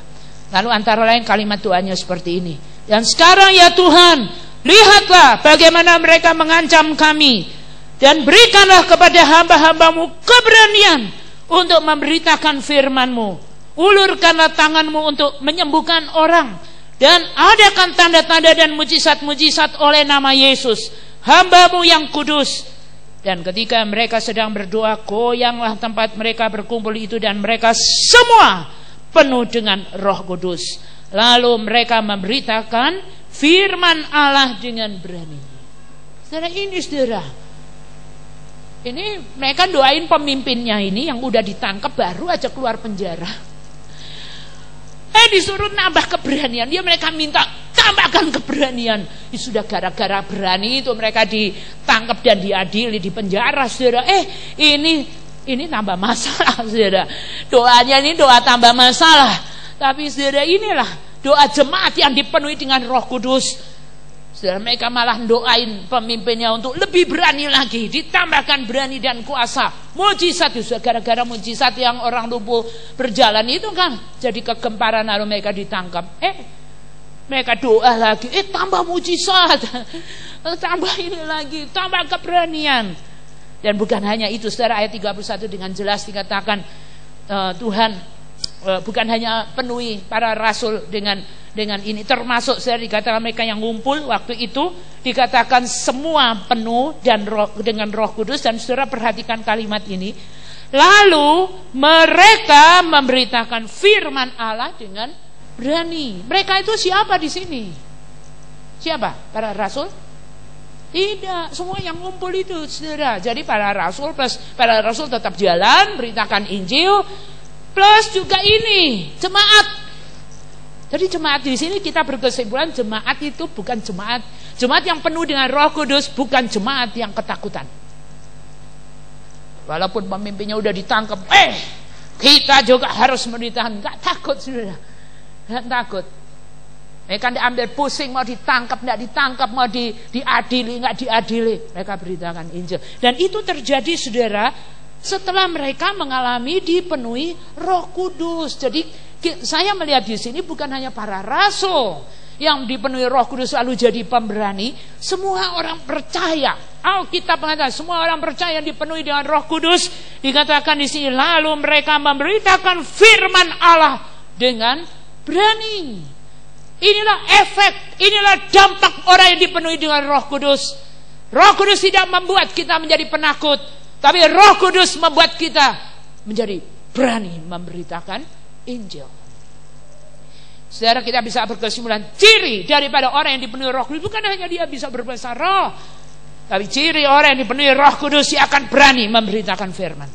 Lalu antara lain kalimat doanya seperti ini. Dan sekarang ya Tuhan, lihatlah bagaimana mereka mengancam kami, dan berikanlah kepada hamba-hambamu keberanian untuk memberitakan firman-Mu. Ulurkanlah tangan-Mu untuk menyembuhkan orang, dan adakan tanda-tanda dan mujizat-mujizat oleh nama Yesus, hamba-Mu yang kudus. Dan ketika mereka sedang berdoa, goyanglah tempat mereka berkumpul itu, dan mereka semua penuh dengan Roh Kudus. Lalu mereka memberitakan firman Allah dengan berani. Saudara, ini saudara, ini mereka doain pemimpinnya ini yang udah ditangkap, baru aja keluar penjara. Disuruh nambah keberanian. Dia mereka minta tambahkan keberanian. Sudah gara-gara berani itu mereka ditangkap dan diadili di penjara, saudara. Ini ini tambah masalah, saudara. Doanya ini doa tambah masalah. Tapi saudara, inilah doa jemaat yang dipenuhi dengan Roh Kudus. Saudara, mereka malah doain pemimpinnya untuk lebih berani lagi, ditambahkan berani dan kuasa. Mujizat itu, gara-gara mujizat yang orang lumpuh berjalan itu kan jadi kegemparan, lalu mereka ditangkap. Mereka doa lagi, tambah mujizat, tambah ini lagi, tambah keberanian. Dan bukan hanya itu, saudara, ayat 31 dengan jelas dikatakan Tuhan bukan hanya penuhi para rasul dengan ini, termasuk saudara dikatakan mereka yang ngumpul waktu itu dikatakan semua penuh dan dengan Roh Kudus. Dan saudara perhatikan kalimat ini, lalu mereka memberitakan firman Allah dengan berani. Mereka itu siapa di sini? Siapa? Para rasul? Tidak, semua yang ngumpul itu, saudara. Jadi para rasul tetap jalan beritakan Injil, plus juga ini jemaat. Jadi jemaat di sini kita berkesimpulan jemaat itu bukan jemaat yang penuh dengan Roh Kudus, bukan jemaat yang ketakutan. Walaupun pemimpinnya udah ditangkap, kita juga harus memberitakan, nggak takut, saudara, nggak takut. Mereka diambil pusing, mau ditangkap, tidak ditangkap, mau diadili, nggak diadili, mereka beritakan Injil. Dan itu terjadi, saudara, setelah mereka mengalami dipenuhi Roh Kudus. Jadi saya melihat di sini bukan hanya para rasul yang dipenuhi Roh Kudus lalu jadi pemberani, semua orang percaya. Alkitab mengatakan semua orang percaya dipenuhi dengan Roh Kudus. Dikatakan di sini, lalu mereka memberitakan firman Allah dengan berani. Inilah efek, inilah dampak orang yang dipenuhi dengan Roh Kudus. Roh Kudus tidak membuat kita menjadi penakut, tapi Roh Kudus membuat kita menjadi berani memberitakan Injil. Saudara, kita bisa berkesimpulan ciri daripada orang yang dipenuhi Roh Kudus bukan hanya dia bisa berbahasa roh, tapi ciri orang yang dipenuhi Roh Kudus dia akan berani memberitakan firman.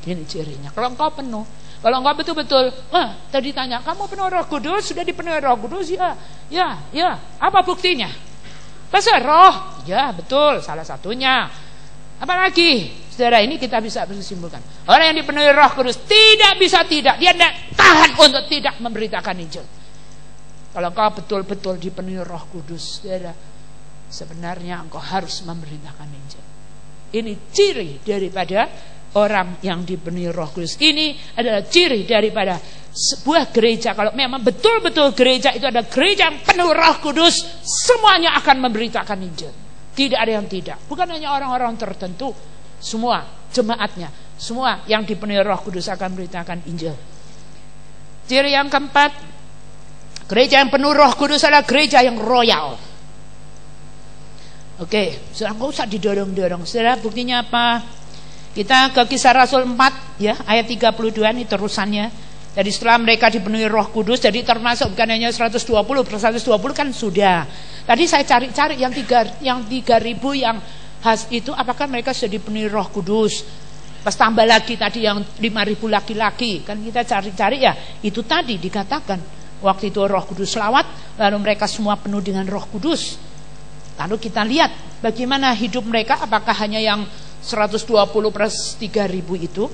Ini cirinya. Kalau engkau penuh, kalau engkau betul-betul, tadi tanya, kamu penuh Roh Kudus, sudah dipenuhi Roh Kudus? Ya. Apa buktinya? Bahasa roh? Ya, betul, salah satunya. Apalagi, saudara, ini kita bisa bersimpulkan. Orang yang dipenuhi Roh Kudus tidak bisa tidak, dia tidak tahan untuk tidak memberitakan Injil. Kalau engkau betul-betul dipenuhi Roh Kudus, saudara, sebenarnya engkau harus memberitakan Injil. Ini ciri daripada orang yang dipenuhi Roh Kudus. Ini adalah ciri daripada sebuah gereja. Kalau memang betul-betul gereja itu ada gereja yang penuh Roh Kudus, semuanya akan memberitakan Injil. Tidak ada yang tidak. Bukan hanya orang-orang tertentu, semua jemaatnya, semua yang dipenuhi Roh Kudus akan memberitakan Injil. Ciri yang keempat, gereja yang penuh Roh Kudus adalah gereja yang royal. Oke, saudara, nggak usah didorong-dorong. Saudara, buktinya apa? Kita ke Kisah Rasul 4 ya, ayat 32, ini terusannya. Jadi setelah mereka dipenuhi Roh Kudus, jadi termasuk bukan hanya 120, per 120 kan sudah. Tadi saya cari yang 3.000 yang khas itu, apakah mereka sudah dipenuhi Roh Kudus? Pas tambah lagi tadi yang 5.000 laki-laki, kan kita cari-cari ya. Itu tadi dikatakan waktu itu Roh Kudus lawat, lalu mereka semua penuh dengan Roh Kudus. Lalu kita lihat bagaimana hidup mereka, apakah hanya yang 120 plus 3.000 itu.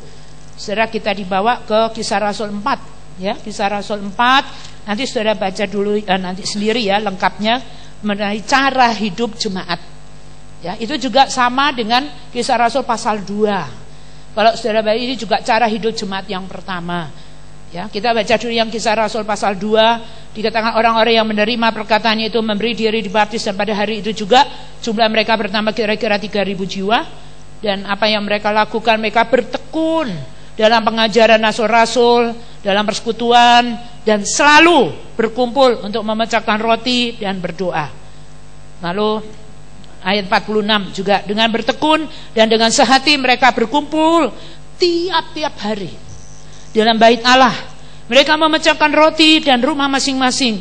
Saudara, kita dibawa ke Kisah Rasul 4 ya, Kisah Rasul 4. Nanti saudara baca dulu nanti sendiri ya lengkapnya mengenai cara hidup jemaat. Ya, itu juga sama dengan Kisah Rasul pasal 2. Kalau saudara baca ini juga cara hidup jemaat yang pertama. Ya, kita baca dulu yang Kisah Rasul pasal 2. Dikatakan orang-orang yang menerima perkataannya itu memberi diri dibaptis, dan pada hari itu juga jumlah mereka bertambah kira-kira 3.000 jiwa. Dan apa yang mereka lakukan, mereka bertekun dalam pengajaran rasul-rasul, dalam persekutuan, dan selalu berkumpul untuk memecahkan roti dan berdoa. Lalu ayat 46 juga, dengan bertekun dan dengan sehati mereka berkumpul tiap-tiap hari dalam bait Allah. Mereka memecahkan roti dan rumah masing-masing,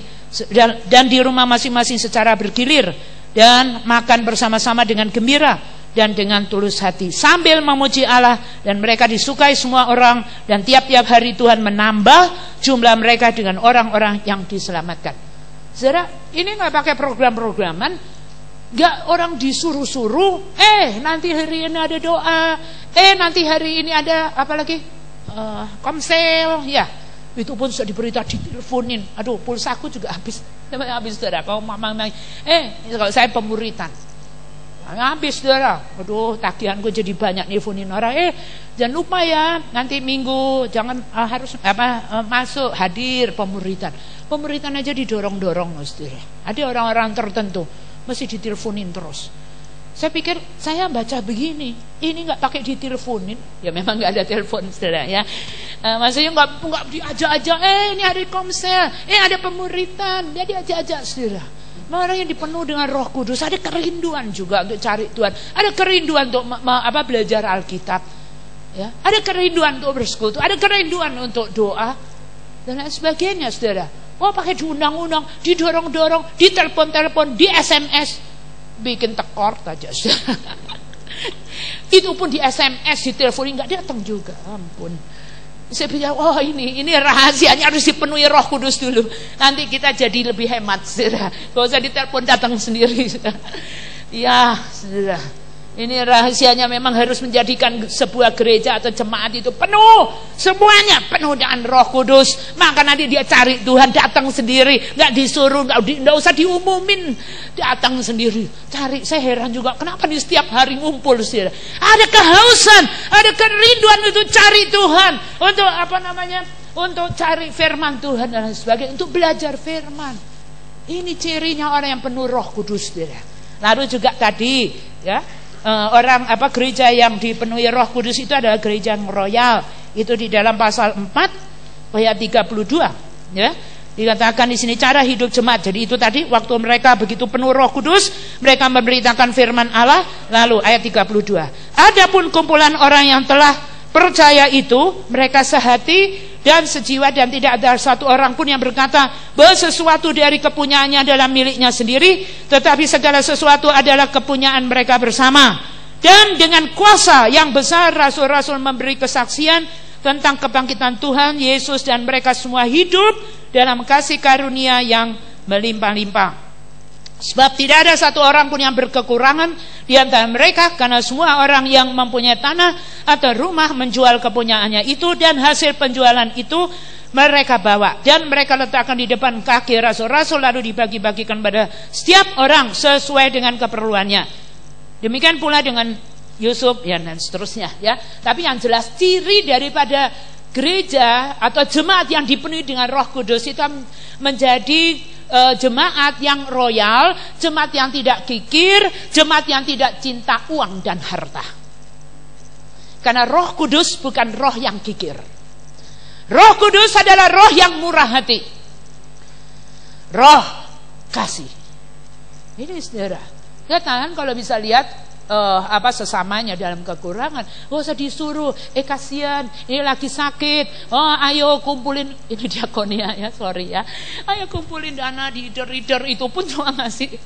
dan di rumah masing-masing secara bergilir, dan makan bersama-sama dengan gembira dan dengan tulus hati sambil memuji Allah, dan mereka disukai semua orang, dan tiap-tiap hari Tuhan menambah jumlah mereka dengan orang-orang yang diselamatkan. Saudara, ini nggak pakai program-programan, Nggak orang disuruh-suruh, nanti hari ini ada doa, nanti hari ini ada apa lagi? Komsel, ya. Itu pun sudah diberita, diteleponin. Aduh, pulsaku juga habis saudara. Kalau mama, kalau saya pemuritan, habis saudara. Aduh, tagihanku jadi banyak nelfonin orang. Jangan lupa ya, nanti minggu jangan harus masuk hadir pemuritan. Pemuritan aja didorong-dorong, saudara. Ada orang-orang tertentu mesti diteleponin terus. Saya pikir saya baca begini, ini nggak pakai diteleponin, ya memang nggak ada telepon, saudara ya. Maksudnya nggak diajak-ajak, ini ada komsel, ada pemuritan, dia diajak-ajak, saudara. Orang yang dipenuh dengan Roh Kudus, ada kerinduan juga untuk cari Tuhan, ada kerinduan untuk belajar Alkitab, ya, ada kerinduan untuk bersekutu, ada kerinduan untuk doa dan lain sebagainya, saudara. Pakai diundang-undang, didorong-dorong, ditelepon-telepon, di SMS, bikin tekor aja. Itu pun di SMS, di telepon nggak datang juga. Ampun. Saya bilang, ini rahasianya harus dipenuhi Roh Kudus dulu. Nanti kita jadi lebih hemat, saudara. Gak usah ditelepon, datang sendiri. Ya, saudara. Ini rahasianya memang harus menjadikan sebuah gereja atau jemaat itu penuh, semuanya penuh dengan Roh Kudus. Maka nanti dia cari Tuhan, datang sendiri, nggak disuruh, nggak usah diumumin, datang sendiri. Cari. Saya heran juga kenapa di setiap hari ngumpul, saudara. Ada kehausan, ada kerinduan untuk cari Tuhan, untuk untuk cari firman Tuhan dan sebagainya, untuk belajar firman. Ini cirinya orang yang penuh Roh Kudus, saudara. Lalu juga tadi, ya. Gereja yang dipenuhi Roh Kudus itu adalah gereja yang royal. Itu di dalam pasal 4 ayat 32, ya. Dikatakan di sini cara hidup jemaat. Jadi itu tadi waktu mereka begitu penuh Roh Kudus, mereka memberitakan firman Allah. Lalu ayat 32. Adapun kumpulan orang yang telah percaya itu, mereka sehati dan sejiwa, dan tidak ada satu orang pun yang berkata bahwa sesuatu dari kepunyaannya adalah miliknya sendiri, tetapi segala sesuatu adalah kepunyaan mereka bersama. Dan dengan kuasa yang besar rasul-rasul memberi kesaksian tentang kebangkitan Tuhan Yesus, dan mereka semua hidup dalam kasih karunia yang melimpah-limpah. Sebab tidak ada satu orang pun yang berkekurangan di antara mereka, karena semua orang yang mempunyai tanah atau rumah menjual kepunyaannya itu, dan hasil penjualan itu mereka bawa dan mereka letakkan di depan kaki rasul-rasul, lalu dibagi-bagikan pada setiap orang sesuai dengan keperluannya. Demikian pula dengan Yusuf, ya, dan seterusnya, ya. Tapi yang jelas ciri daripada gereja atau jemaat yang dipenuhi dengan Roh Kudus itu menjadi jemaat yang royal, jemaat yang tidak kikir, jemaat yang tidak cinta uang dan harta. Karena Roh Kudus bukan roh yang kikir. Roh Kudus adalah roh yang murah hati, roh kasih. Ini saudara, katakan kalau bisa lihat sesamanya dalam kekurangan, usah disuruh, kasihan, ini lagi sakit, ayo kumpulin, ini diakonia ya, sorry ya, ayo kumpulin dana di reader, itu pun cuma ngasih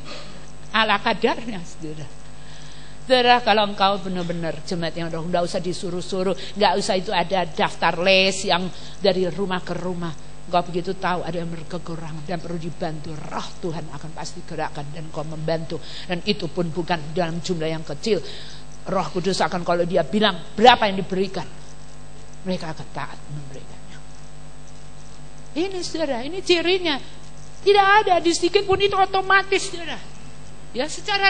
ala kadarnya, saudara. Saudara, kalau engkau benar-benar jemaat yang roh, nggak usah disuruh-suruh, nggak usah itu ada daftar les yang dari rumah ke rumah. Engkau begitu tahu ada yang berkekurangan dan perlu dibantu, Roh Tuhan akan pasti gerakkan dan kau membantu. Dan itu pun bukan dalam jumlah yang kecil. Roh Kudus akan, kalau dia bilang berapa yang diberikan, mereka akan taat memberikannya. Ini saudara, ini cirinya. Tidak ada di sedikit pun, itu otomatis, saudara. Ya, secara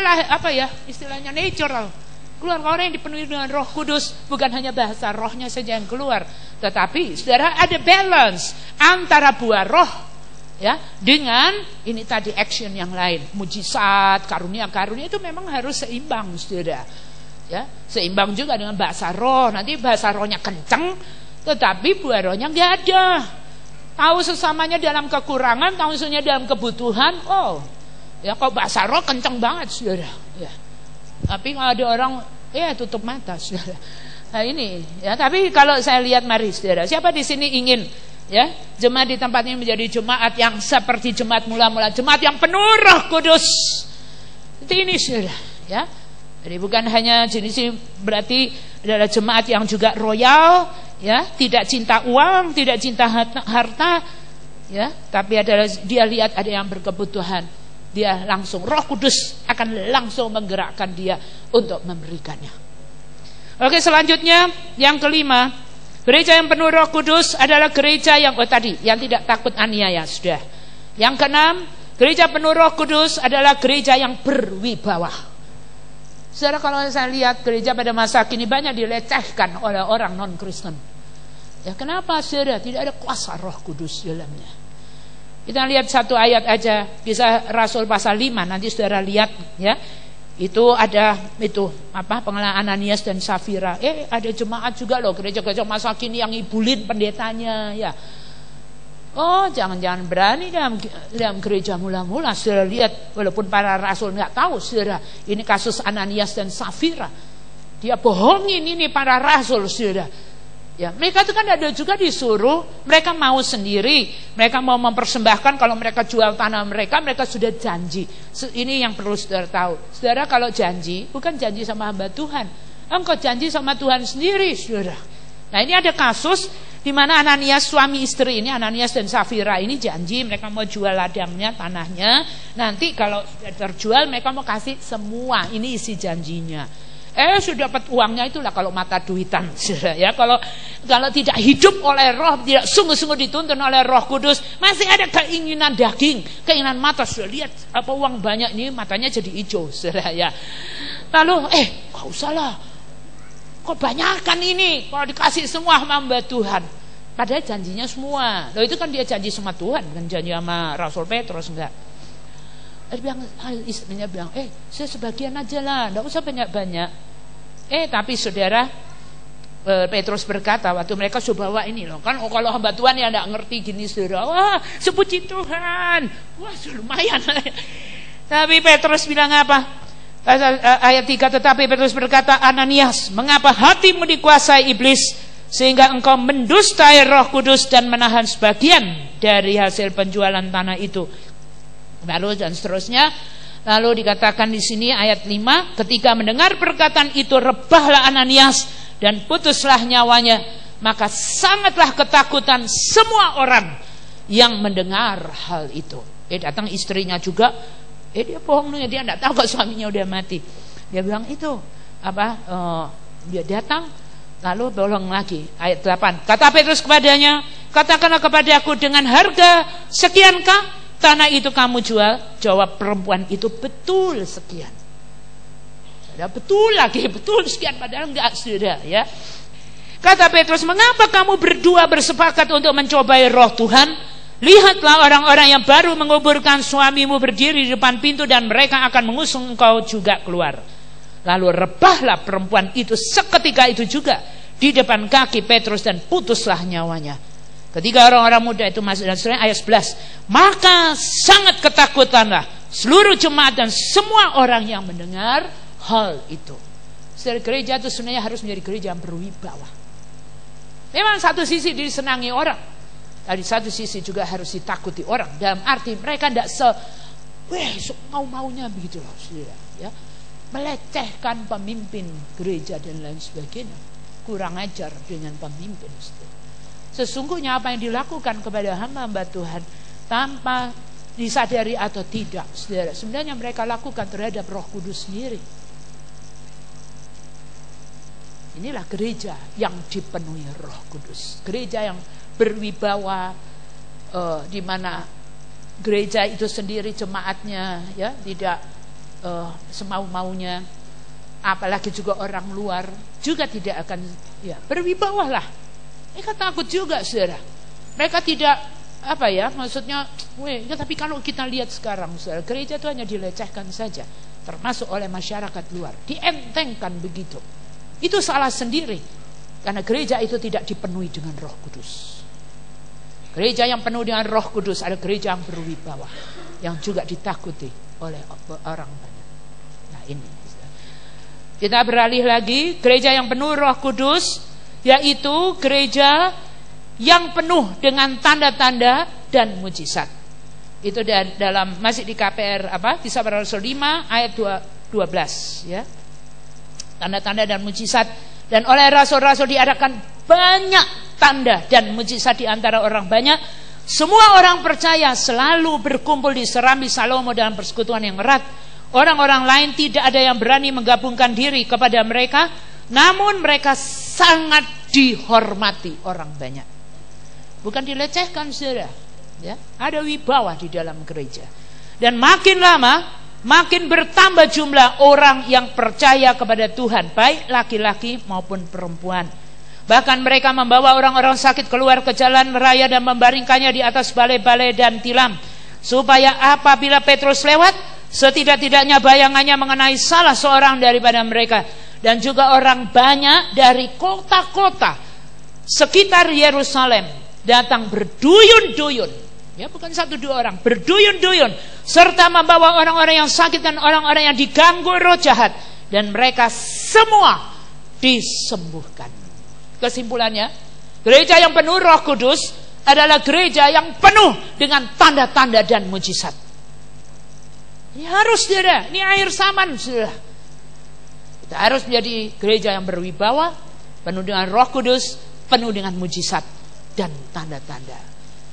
istilahnya natural. Keluar orang yang dipenuhi dengan Roh Kudus, bukan hanya bahasa rohnya saja yang keluar, tetapi saudara ada balance antara buah roh, ya, dengan ini tadi action yang lain, mujizat, karunia-karunia itu memang harus seimbang, saudara. Ya, seimbang juga dengan bahasa roh. Nanti bahasa rohnya kenceng, tetapi buah rohnya nggak ada. Tahu sesamanya dalam kekurangan, tahu sesamanya dalam kebutuhan. Ya, kok bahasa roh kenceng banget, saudara. Ya. Tapi kalau ada orang tutup mata, saudara. Nah ini ya, tapi kalau saya lihat, mari saudara, siapa di sini ingin ya jemaat di tempat ini menjadi jemaat yang seperti jemaat mula-mula, jemaat yang penuh Roh Kudus. Itu ini saudara, ya. Jadi bukan hanya jenis ini, berarti adalah jemaat yang juga royal, ya, tidak cinta uang, tidak cinta harta, ya, tapi adalah dia lihat ada yang berkebutuhan. dia langsung, Roh Kudus akan langsung menggerakkan dia untuk memberikannya. Oke, selanjutnya yang kelima, gereja yang penuh Roh Kudus adalah gereja yang yang tidak takut aniaya, sudah. Yang keenam, gereja penuh Roh Kudus adalah gereja yang berwibawa. Saudara, kalau saya lihat gereja pada masa kini banyak dilecehkan oleh orang non-Kristen. Ya, kenapa saudara? Tidak ada kuasa Roh Kudus dalamnya. Kita lihat satu ayat aja, Kisah Rasul pasal 5, nanti saudara lihat ya. Itu ada pengenalan Ananias dan Safira. Ada jemaat juga loh, gereja-gereja masa kini yang ngibulin pendetanya ya. Oh, jangan-jangan berani dalam gereja mula-mula. Saudara lihat, walaupun para rasul nggak tahu, saudara, ini kasus Ananias dan Safira. Dia bohongin ini para rasul, saudara. Ya, mereka itu kan ada juga disuruh, mereka mau sendiri, mereka mau mempersembahkan. Kalau mereka jual tanah mereka sudah janji. Ini yang perlu saudara tahu. Saudara, kalau janji, bukan janji sama hamba Tuhan, engkau janji sama Tuhan sendiri, saudara. Nah, ini ada kasus di mana Ananias, suami istri ini, Ananias dan Safira ini janji mereka mau jual ladangnya, tanahnya. Nanti kalau sudah terjual mereka mau kasih semua. Ini isi janjinya. Sudah dapat uangnya, itulah kalau mata duitan, ya. Kalau tidak hidup oleh Roh, tidak sungguh-sungguh dituntun oleh Roh Kudus, masih ada keinginan daging, keinginan mata. Sudah lihat apa uang banyak ini, matanya jadi hijau, ya. Lalu gak usah lah, kok banyakan ini, kalau dikasih semua hamba Tuhan. Padahal janjinya semua. Loh, itu kan dia janji sama Tuhan, kan janji sama Rasul Petrus enggak. Istrinya bilang, saya sebagian aja lah, enggak usah banyak-banyak. Tapi saudara, Petrus berkata waktu mereka sudah bawa ini loh, kan kalau hamba Tuhan ya enggak ngerti gini, saudara, wah sepuji Tuhan, wah lumayan. Tapi Petrus bilang apa? Ayat 3, tetapi Petrus berkata, Ananias, mengapa hatimu dikuasai iblis sehingga engkau mendustai Roh Kudus dan menahan sebagian dari hasil penjualan tanah itu? Lalu dan seterusnya. Lalu dikatakan di sini ayat 5, ketika mendengar perkataan itu rebahlah Ananias dan putuslah nyawanya, maka sangatlah ketakutan semua orang yang mendengar hal itu. Datang istrinya juga, dia bohong, dia tidak tahu kalau suaminya udah mati. Dia bilang itu dia datang, lalu bolong lagi. Ayat 8, kata Petrus kepadanya, katakanlah kepadaku dengan harga sekiankah tanah itu kamu jual? Jawab perempuan itu, betul sekian. Betul lagi, betul sekian, padahal enggak, saudara ya. Kata Petrus, mengapa kamu berdua bersepakat untuk mencobai Roh Tuhan? Lihatlah orang-orang yang baru menguburkan suamimu berdiri di depan pintu dan mereka akan mengusung engkau juga keluar. Lalu rebahlah perempuan itu seketika itu juga di depan kaki Petrus dan putuslah nyawanya. Ketika orang-orang muda itu masuk, dan seterusnya ayat 11, maka sangat ketakutanlah seluruh jemaat dan semua orang yang mendengar hal itu. Setelah gereja itu sebenarnya harus menjadi gereja yang berwibawa. Memang satu sisi disenangi orang, tapi satu sisi juga harus ditakuti orang. Dalam arti mereka tidak mau-maunya begitu loh, ya. Melecehkan pemimpin gereja dan lain sebagainya. Kurang ajar dengan pemimpin. Sesungguhnya apa yang dilakukan kepada hamba-hamba Tuhan tanpa disadari atau tidak, saudara, sebenarnya mereka lakukan terhadap Roh Kudus sendiri. Inilah gereja yang dipenuhi Roh Kudus, gereja yang berwibawa, di mana gereja itu sendiri jemaatnya ya tidak semau-maunya, apalagi juga orang luar juga tidak akan berwibawalah. Mereka takut juga, saudara. Mereka tidak maksudnya, tapi kalau kita lihat sekarang, saudara, gereja itu hanya dilecehkan saja, termasuk oleh masyarakat luar, dientengkan begitu. Itu salah sendiri, karena gereja itu tidak dipenuhi dengan Roh Kudus. Gereja yang penuh dengan Roh Kudus adalah gereja yang berwibawa, yang juga ditakuti oleh orang banyak. Nah ini, kita beralih lagi, gereja yang penuh Roh Kudus yaitu gereja yang penuh dengan tanda-tanda dan mujizat. Itu dalam masih di KPR Kisah Para Rasul 5 ayat 12 ya. Tanda-tanda dan mujizat, dan oleh rasul-rasul diadakan banyak tanda dan mujizat di antara orang banyak, Semua orang percaya selalu berkumpul di serambi Salomo dalam persekutuan yang erat. Orang-orang lain tidak ada yang berani menggabungkan diri kepada mereka, namun mereka sangat dihormati orang banyak. Bukan dilecehkan, saudara. Ya, ada wibawa di dalam gereja. Dan makin lama, makin bertambah jumlah orang yang percaya kepada Tuhan, baik laki-laki maupun perempuan. Bahkan mereka membawa orang-orang sakit keluar ke jalan raya dan membaringkannya di atas balai-balai dan tilam, supaya apabila Petrus lewat, setidak-tidaknya bayangannya mengenai salah seorang daripada mereka. Dan juga orang banyak dari kota-kota sekitar Yerusalem datang berduyun-duyun, ya, bukan satu dua orang, berduyun-duyun, serta membawa orang-orang yang sakit dan orang-orang yang diganggu roh jahat, dan mereka semua disembuhkan. Kesimpulannya, gereja yang penuh Roh Kudus adalah gereja yang penuh dengan tanda-tanda dan mujizat. Ini harus, saudara, ini akhir zaman, saudara. Kita harus menjadi gereja yang berwibawa, penuh dengan Roh Kudus, penuh dengan mujizat dan tanda-tanda.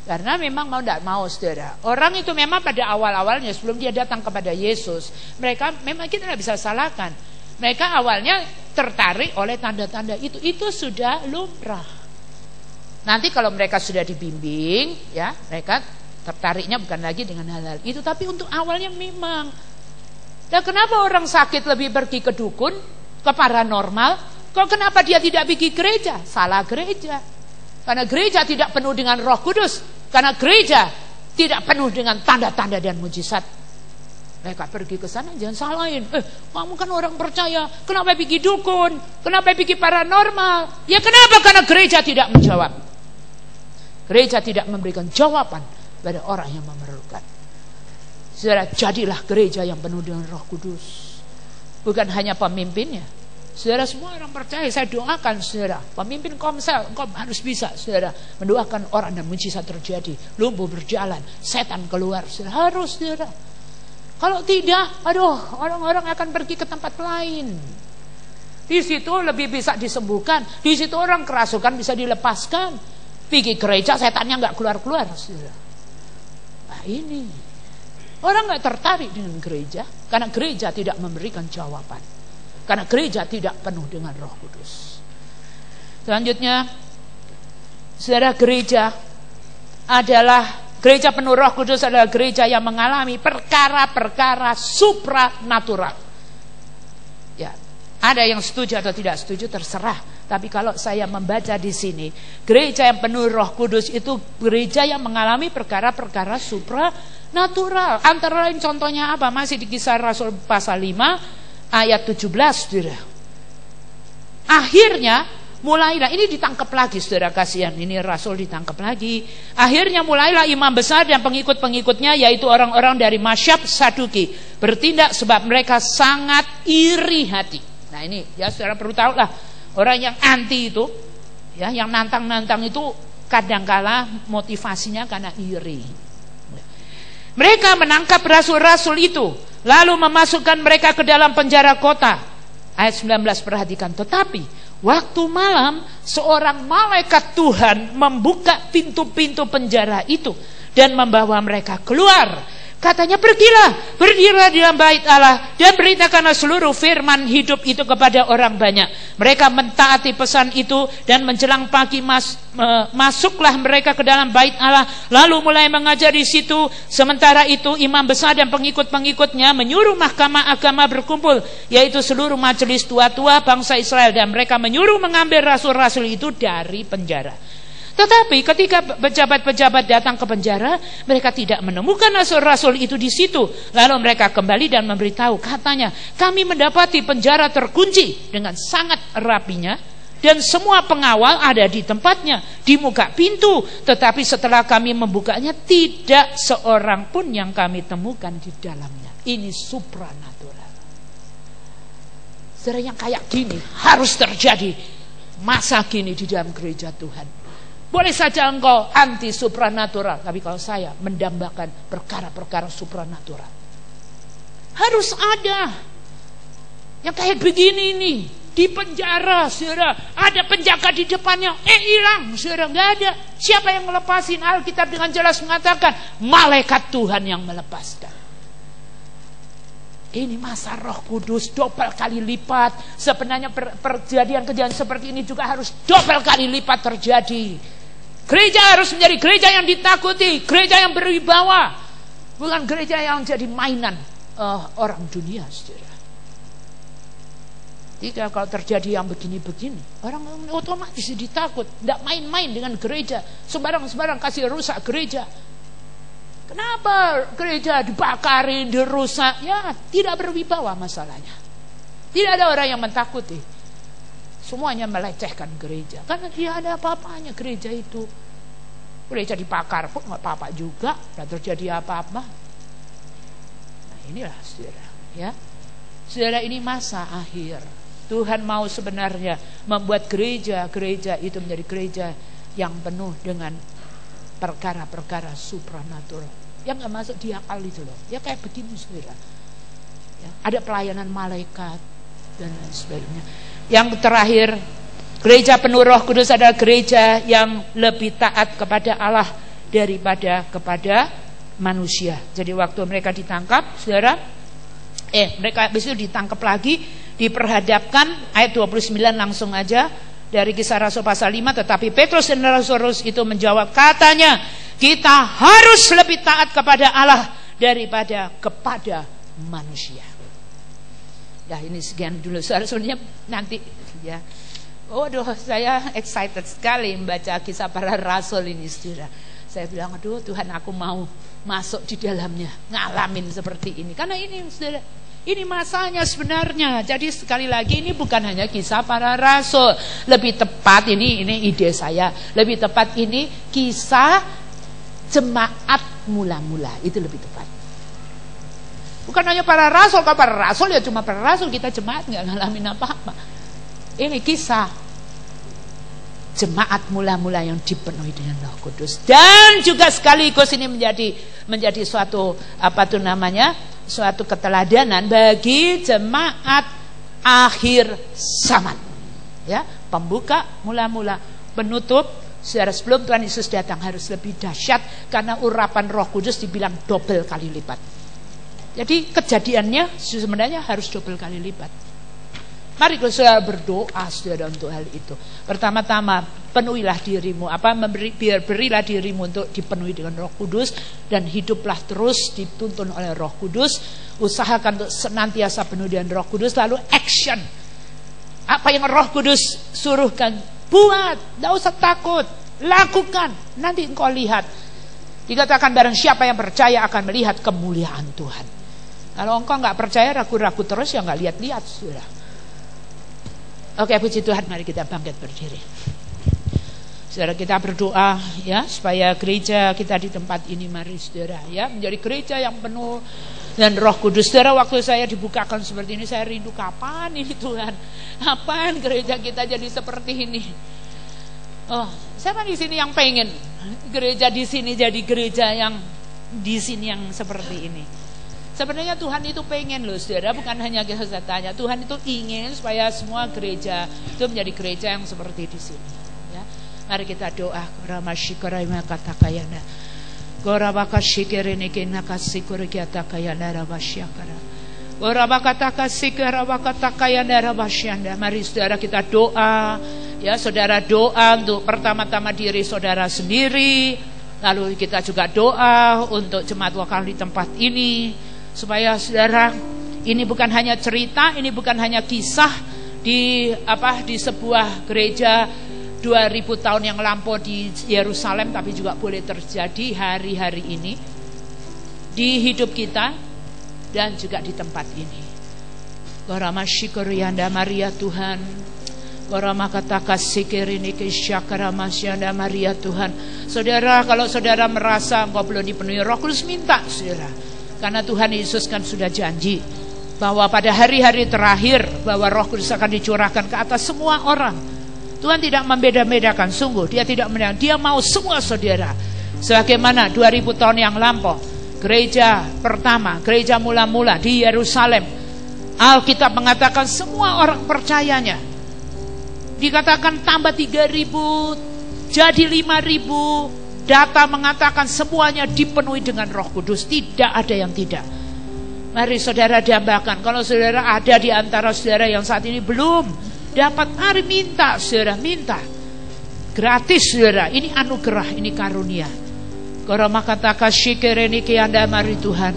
Karena memang mau tidak mau, saudara, orang itu memang pada awal-awalnya sebelum dia datang kepada Yesus, mereka memang kita tidak bisa salahkan. Mereka awalnya tertarik oleh tanda-tanda itu sudah lumrah. Nanti kalau mereka sudah dibimbing, ya, mereka tertariknya bukan lagi dengan hal-hal itu, tapi untuk awalnya memang. Dan kenapa orang sakit lebih pergi ke dukun, ke paranormal? Kok kenapa dia tidak pergi gereja? Salah gereja. Karena gereja tidak penuh dengan Roh Kudus, karena gereja tidak penuh dengan tanda-tanda dan mujizat. Mereka pergi ke sana, jangan salahin. Kamu kan orang percaya, kenapa pergi dukun? Kenapa pergi paranormal? Ya kenapa? Karena gereja tidak menjawab. Gereja tidak memberikan jawaban pada orang yang memerlukan. Saudara, jadilah gereja yang penuh dengan Roh Kudus. Bukan hanya pemimpinnya. Saudara, semua orang percaya, saya doakan, saudara, pemimpin Komsel, engkau harus bisa, saudara, mendoakan orang dan mujizat terjadi, lumpuh berjalan, setan keluar, saudara, harus, saudara. Kalau tidak, aduh, orang-orang akan pergi ke tempat lain. Di situ lebih bisa disembuhkan, di situ orang kerasukan bisa dilepaskan. Pergi gereja, setannya nggak keluar-keluar, saudara. Nah ini, orang nggak tertarik dengan gereja, karena gereja tidak memberikan jawaban. Karena gereja tidak penuh dengan Roh Kudus. Selanjutnya, saudara, gereja penuh Roh Kudus adalah gereja yang mengalami perkara-perkara supranatural. Ya, ada yang setuju atau tidak setuju terserah. Tapi kalau saya membaca di sini, gereja yang penuh Roh Kudus itu gereja yang mengalami perkara-perkara supranatural. Antara lain contohnya apa? Masih di Kisah Rasul pasal 5 ayat 17, saudara. Akhirnya mulailah, ini ditangkap lagi, saudara, kasihan, ini Rasul ditangkap lagi. Akhirnya mulailah imam besar dan pengikut-pengikutnya, yaitu orang-orang dari Masyab Saduki, bertindak sebab mereka sangat iri hati. Nah ini, ya saudara perlu tahu lah, orang yang anti itu, ya, yang nantang-nantang itu kadangkala motivasinya karena iri. Mereka menangkap rasul-rasul itu, lalu memasukkan mereka ke dalam penjara kota. Ayat 19, perhatikan. Tetapi waktu malam, seorang malaikat Tuhan membuka pintu-pintu penjara itu dan membawa mereka keluar. Katanya, pergilah, berdirilah di dalam bait Allah dan beritakanlah seluruh firman hidup itu kepada orang banyak. Mereka mentaati pesan itu dan menjelang pagi masuklah mereka ke dalam bait Allah, lalu mulai mengajar di situ. Sementara itu imam besar dan pengikut-pengikutnya menyuruh mahkamah agama berkumpul, yaitu seluruh majelis tua-tua bangsa Israel, dan mereka menyuruh mengambil rasul-rasul itu dari penjara. Tetapi ketika pejabat-pejabat datang ke penjara, mereka tidak menemukan rasul-rasul itu di situ. Lalu mereka kembali dan memberitahu, katanya, kami mendapati penjara terkunci dengan sangat rapinya, dan semua pengawal ada di tempatnya, di muka pintu. Tetapi setelah kami membukanya, tidak seorang pun yang kami temukan di dalamnya. Ini supranatural. Saudara, yang kayak gini harus terjadi masa kini di dalam gereja Tuhan. Boleh saja engkau anti supranatural, tapi kalau saya mendambakan perkara-perkara supranatural. Harus ada yang kayak begini nih. di penjara, saudara. Ada penjaga di depannya, hilang, saudara, nggak ada. Siapa yang melepasin? Alkitab dengan jelas mengatakan malaikat Tuhan yang melepaskan. Ini masa Roh Kudus double kali lipat. Sebenarnya kejadian seperti ini juga harus double kali lipat terjadi. Gereja harus menjadi gereja yang ditakuti, gereja yang berwibawa, bukan gereja yang jadi mainan orang dunia, saudara. Jika kalau terjadi yang begini-begini, orang otomatis ditakut, tidak main-main dengan gereja, sembarang-sembarang kasih rusak gereja. Kenapa gereja dibakarin, dirusak? Ya, tidak berwibawa masalahnya. Tidak ada orang yang mentakuti. Semuanya melecehkan gereja, karena tidak ada apa-apanya gereja itu. Gereja dibakar pun nggak apa-apa juga, tidak terjadi apa-apa. Nah, inilah saudara, ya, saudara, ini masa akhir. Tuhan mau sebenarnya membuat gereja itu menjadi gereja yang penuh dengan perkara-perkara supranatural yang nggak masuk di akal itu loh. Ya kayak begini, saudara. Ya, ada pelayanan malaikat dan lain sebagainya. Yang terakhir, gereja penuh Roh Kudus adalah gereja yang lebih taat kepada Allah daripada kepada manusia. Jadi waktu mereka ditangkap, saudara, mereka habis itu ditangkap lagi, diperhadapkan, ayat 29 langsung aja dari Kisah Rasul pasal 5. Tetapi Petrus dan Lazarus itu menjawab, katanya, kita harus lebih taat kepada Allah daripada kepada manusia. Ya, ini sekian dulu. Sebenarnya nanti ya, saya excited sekali membaca Kisah Para Rasul ini, saudara. Saya bilang, aduh Tuhan, aku mau masuk di dalamnya, ngalamin seperti ini. Karena ini, saudara, ini masanya sebenarnya. Jadi sekali lagi, ini bukan hanya Kisah Para Rasul. Lebih tepat, ini ide saya, lebih tepat ini kisah jemaat mula-mula. Itu lebih tepat. Bukan hanya para rasul. Kalau para rasul ya cuma para rasul, kita jemaat nggak ngalamin apa-apa. Ini kisah jemaat mula-mula yang dipenuhi dengan Roh Kudus. Dan juga sekaligus ini menjadi suatu suatu keteladanan bagi jemaat akhir zaman. Ya, pembuka mula-mula, penutup. Saudara, sebelum Tuhan Yesus datang harus lebih dahsyat, karena urapan Roh Kudus dibilang double kali lipat. Jadi kejadiannya sebenarnya harus double kali lipat. Mari saudara berdoa, saudara, untuk hal itu. Pertama-tama, penuhilah dirimu, berilah dirimu untuk dipenuhi dengan Roh Kudus, dan hiduplah terus dituntun oleh Roh Kudus. Usahakan untuk senantiasa penuh dengan Roh Kudus, lalu action. Apa yang Roh Kudus suruhkan, buat, tidak usah takut, lakukan. Nanti engkau lihat. Dikatakan barang siapa yang percaya akan melihat kemuliaan Tuhan. Kalau engkau nggak percaya, ragu-ragu terus, ya nggak lihat-lihat, sudah. Oke, puji Tuhan, mari kita bangkit berdiri. Saudara, kita berdoa ya, supaya gereja kita di tempat ini, mari saudara, ya, menjadi gereja yang penuh dan Roh Kudus. Saudara, waktu saya dibukakan seperti ini, saya rindu, kapan ini Tuhan? Kapan gereja kita jadi seperti ini? Siapa di sini yang pengen gereja di sini jadi gereja yang di sini yang seperti ini? Sebenarnya Tuhan itu pengen loh, saudara, bukan hanya kita tanya. Tuhan itu ingin supaya semua gereja itu menjadi gereja yang seperti di sini. Ya, mari kita doa. Ramashikoraima katakayana. Gorabakashikirene kenakasikurikyatakayana rabashyakara. Gorabakatakasikarabatakayana rabashyanda. Mari saudara kita doa. Ya, saudara doa untuk pertama-tama diri saudara sendiri. Lalu kita juga doa untuk jemaat lokal di tempat ini, supaya saudara, ini bukan hanya cerita, ini bukan hanya kisah di sebuah gereja 2000 tahun yang lampau di Yerusalem, tapi juga boleh terjadi hari-hari ini di hidup kita dan juga di tempat ini. Gorama syukurianda Maria Tuhan. Gorama katakas sikirini kesyakara masyanda Maria Tuhan. Saudara, kalau saudara merasa engkau belum dipenuhi Roh Kudus, minta saudara. Karena Tuhan Yesus kan sudah janji bahwa pada hari-hari terakhir bahwa Roh Kudus akan dicurahkan ke atas semua orang. Tuhan tidak membeda-bedakan, sungguh Dia tidak membedakan. Dia mau semua saudara. Sebagaimana 2000 tahun yang lampau, gereja pertama, gereja mula-mula di Yerusalem, Alkitab mengatakan semua orang percayanya. Dikatakan tambah 3.000 jadi 5.000. Data mengatakan semuanya dipenuhi dengan Roh Kudus. Tidak ada yang tidak. Mari saudara dambakan. Kalau saudara ada di antara saudara yang saat ini belum dapat, mari minta saudara, minta. Gratis saudara, ini anugerah, ini karunia. Korama kataka syikireni kianda, mari Tuhan.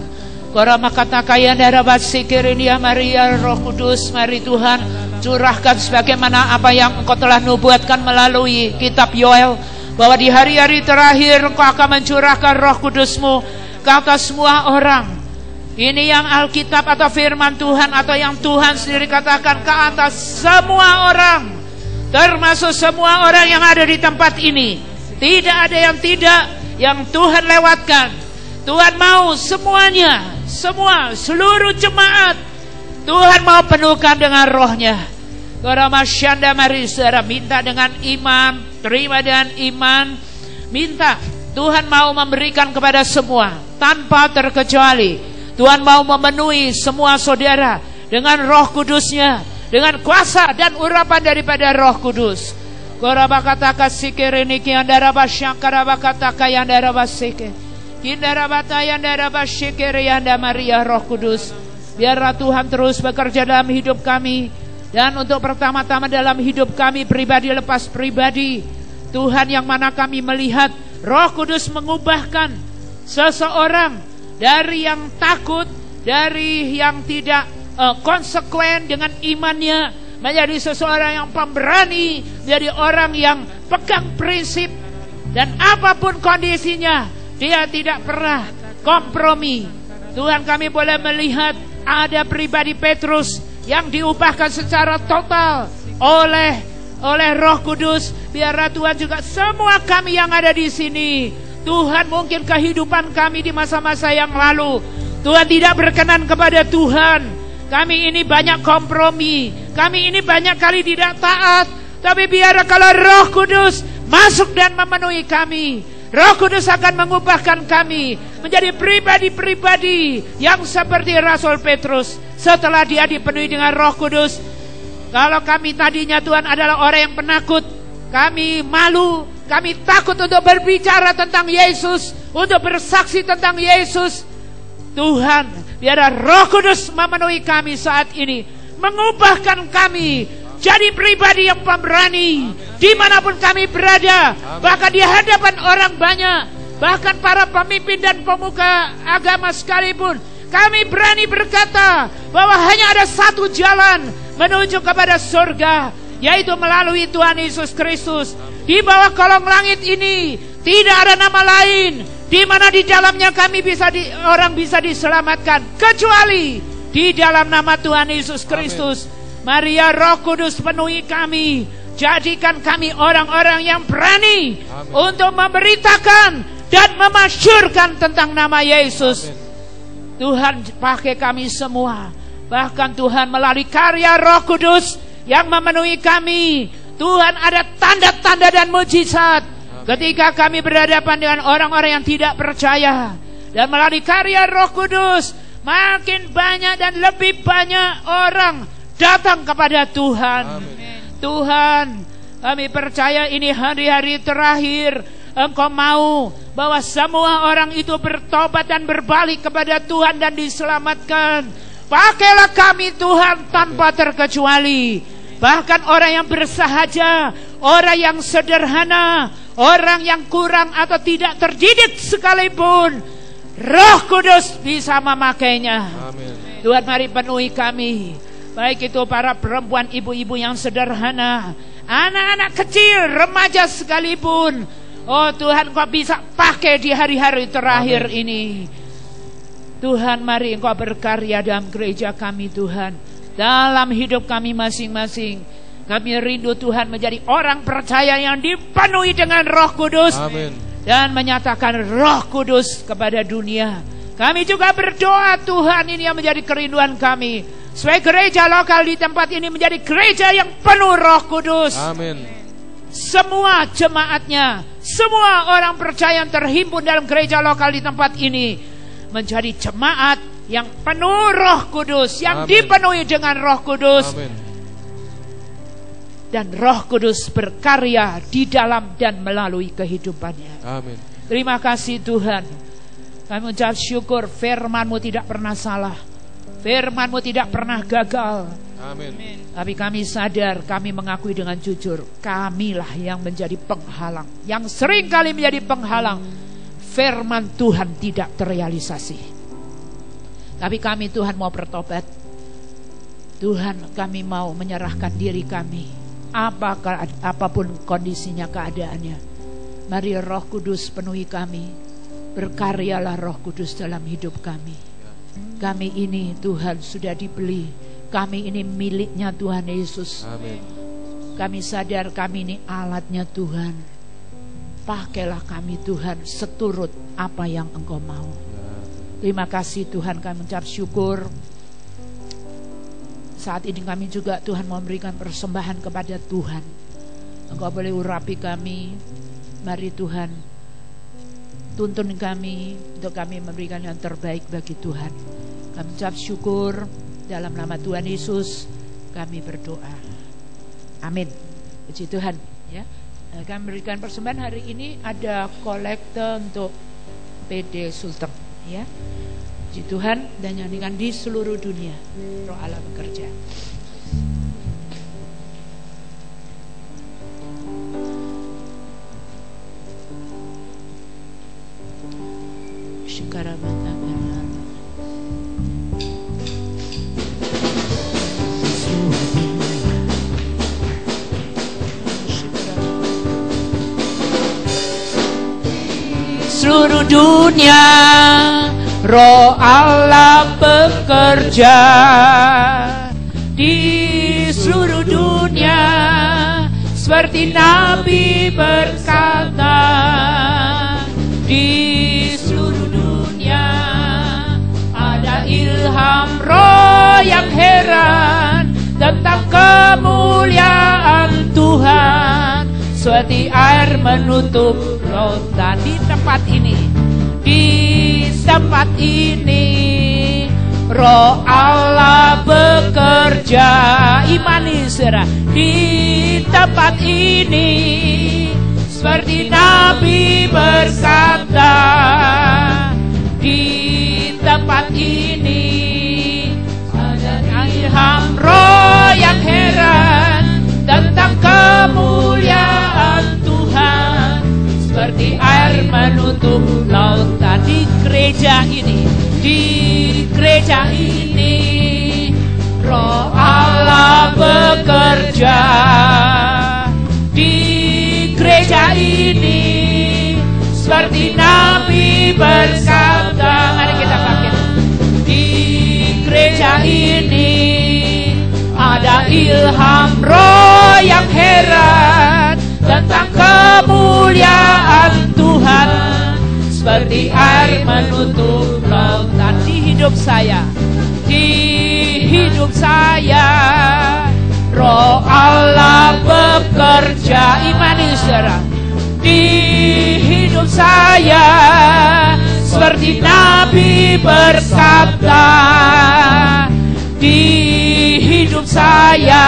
Korama kataka yanda rabat sikireni ya Maria Roh Kudus, mari Tuhan. Curahkan sebagaimana apa yang Engkau telah nubuatkan melalui kitab Yoel, bahwa di hari-hari terakhir Engkau akan mencurahkan Roh Kudus-Mu ke atas semua orang. Ini yang Alkitab atau firman Tuhan atau yang Tuhan sendiri katakan ke atas semua orang, termasuk semua orang yang ada di tempat ini. Tidak ada yang tidak, yang Tuhan lewatkan. Tuhan mau semuanya, semua, seluruh jemaat Tuhan mau penuhkan dengan Roh-Nya. Koramasyanda, mari saudara minta dengan iman, terima dengan iman. Minta, Tuhan mau memberikan kepada semua tanpa terkecuali. Tuhan mau memenuhi semua saudara dengan Roh Kudus-Nya, dengan kuasa dan urapan daripada Roh Kudus. Korabakataka sikireni kiandaraba syakarabakataka yandaraba sikir. Kindarabata yandaraba sikir yanda Maria Roh Kudus. Biarlah Tuhan terus bekerja dalam hidup kami. Dan untuk pertama-tama dalam hidup kami pribadi lepas pribadi, Tuhan yang mana kami melihat Roh Kudus mengubahkan seseorang dari yang takut, dari yang tidak konsekuen dengan imannya, menjadi seseorang yang pemberani, menjadi orang yang pegang prinsip, dan apapun kondisinya dia tidak pernah kompromi. Tuhan, kami boleh melihat ada pribadi Petrus yang diubahkan secara total oleh Roh Kudus. Biarlah Tuhan juga semua kami yang ada di sini, Tuhan, mungkin kehidupan kami di masa-masa yang lalu Tuhan tidak berkenan kepada Tuhan. Kami ini banyak kompromi, kami ini banyak kali tidak taat. Tapi biar kalau Roh Kudus masuk dan memenuhi kami, Roh Kudus akan mengubahkan kami menjadi pribadi-pribadi yang seperti Rasul Petrus setelah dia dipenuhi dengan Roh Kudus. Kalau kami tadinya Tuhan adalah orang yang penakut, kami malu, kami takut untuk berbicara tentang Yesus, untuk bersaksi tentang Yesus. Tuhan, biarlah Roh Kudus memenuhi kami saat ini, mengubahkan kami jadi pribadi yang pemberani dimanapun kami berada, bahkan di hadapan orang banyak, bahkan para pemimpin dan pemuka agama sekalipun. Kami berani berkata bahwa hanya ada satu jalan menuju kepada surga, yaitu melalui Tuhan Yesus Kristus. Di bawah kolong langit ini tidak ada nama lain di mana di dalamnya kami orang bisa diselamatkan kecuali di dalam nama Tuhan Yesus Kristus. Maria Roh Kudus penuhi kami, jadikan kami orang-orang yang berani untuk memberitakan dan memasyurkan tentang nama Yesus. Tuhan, pakai kami semua, bahkan Tuhan melalui karya Roh Kudus yang memenuhi kami. Tuhan, ada tanda-tanda dan mujizat ketika kami berhadapan dengan orang-orang yang tidak percaya. Dan melalui karya Roh Kudus, makin banyak dan lebih banyak orang datang kepada Tuhan. Amin. Tuhan, kami percaya ini hari-hari terakhir. Engkau mau bahwa semua orang itu bertobat dan berbalik kepada Tuhan dan diselamatkan. Pakailah kami Tuhan tanpa terkecuali. Bahkan orang yang bersahaja, orang yang sederhana, orang yang kurang atau tidak terdidik sekalipun, Roh Kudus bisa memakainya. Amin. Tuhan, mari penuhi kami, baik itu para perempuan, ibu-ibu yang sederhana, anak-anak kecil, remaja sekalipun. Oh Tuhan, Engkau bisa pakai di hari-hari terakhir ini. Tuhan, mari Engkau berkarya dalam gereja kami Tuhan, dalam hidup kami masing-masing. Kami rindu Tuhan menjadi orang percaya yang dipenuhi dengan Roh Kudus. Amin. Dan menyatakan Roh Kudus kepada dunia. Kami juga berdoa Tuhan, ini yang menjadi kerinduan kami, supaya gereja lokal di tempat ini menjadi gereja yang penuh Roh Kudus. Amin. Semua jemaatnya, semua orang percaya yang terhimpun dalam gereja lokal di tempat ini menjadi jemaat yang penuh Roh Kudus, yang dipenuhi dengan Roh Kudus. Dan Roh Kudus berkarya di dalam dan melalui kehidupannya. Amin. Terima kasih Tuhan. Kami ucap syukur, firman-Mu tidak pernah salah, firman-Mu tidak pernah gagal. Amin. Tapi kami sadar, kami mengakui dengan jujur, kamilah yang menjadi penghalang, yang sering kali menjadi penghalang firman Tuhan tidak terrealisasi. Tapi kami Tuhan mau bertobat. Tuhan, kami mau menyerahkan diri kami, apapun kondisinya, keadaannya. Mari Roh Kudus penuhi kami. Berkaryalah Roh Kudus dalam hidup kami. Kami ini Tuhan sudah dibeli. Kami ini miliknya Tuhan Yesus. Amin. Kami sadar kami ini alatnya Tuhan. Pakailah kami Tuhan seturut apa yang Engkau mau. Terima kasih Tuhan, kami mengucap syukur. Saat ini kami juga Tuhan memberikan persembahan kepada Tuhan. Engkau boleh urapi kami. Mari Tuhan, tuntun kami untuk kami memberikan yang terbaik bagi Tuhan. Kami ucap syukur. Dalam nama Tuhan Yesus kami berdoa. Amin. Puji Tuhan ya. Kami berikan persembahan hari ini, ada kolekte untuk PD Sulteng ya. Puji Tuhan, dan nyanyikan di seluruh dunia Roh Allah bekerja. Seluruh dunia Roh Allah bekerja, di seluruh dunia seperti Nabi berkata, di seluruh dunia ada ilham Roh yang heran tentang kemuliaan Tuhan, seperti air menutup lautan. Di tempat ini Roh Allah bekerja. Imani saudara, di tempat ini seperti Nabi berkata, di tempat ini ada ilham Roh yang heran tentang kemuliaan Tuhan, seperti air menutup lautan. Di gereja ini Roh Allah bekerja. Di gereja ini seperti Nabi berkata. Mari kita bangkit. Di gereja ini ada ilham Roh yang heran tentang kemuliaan Tuhan, seperti air menutup lautan. Di hidup saya Roh Allah bekerja. Imani saudara, di hidup saya seperti Nabi berkata, di hidup saya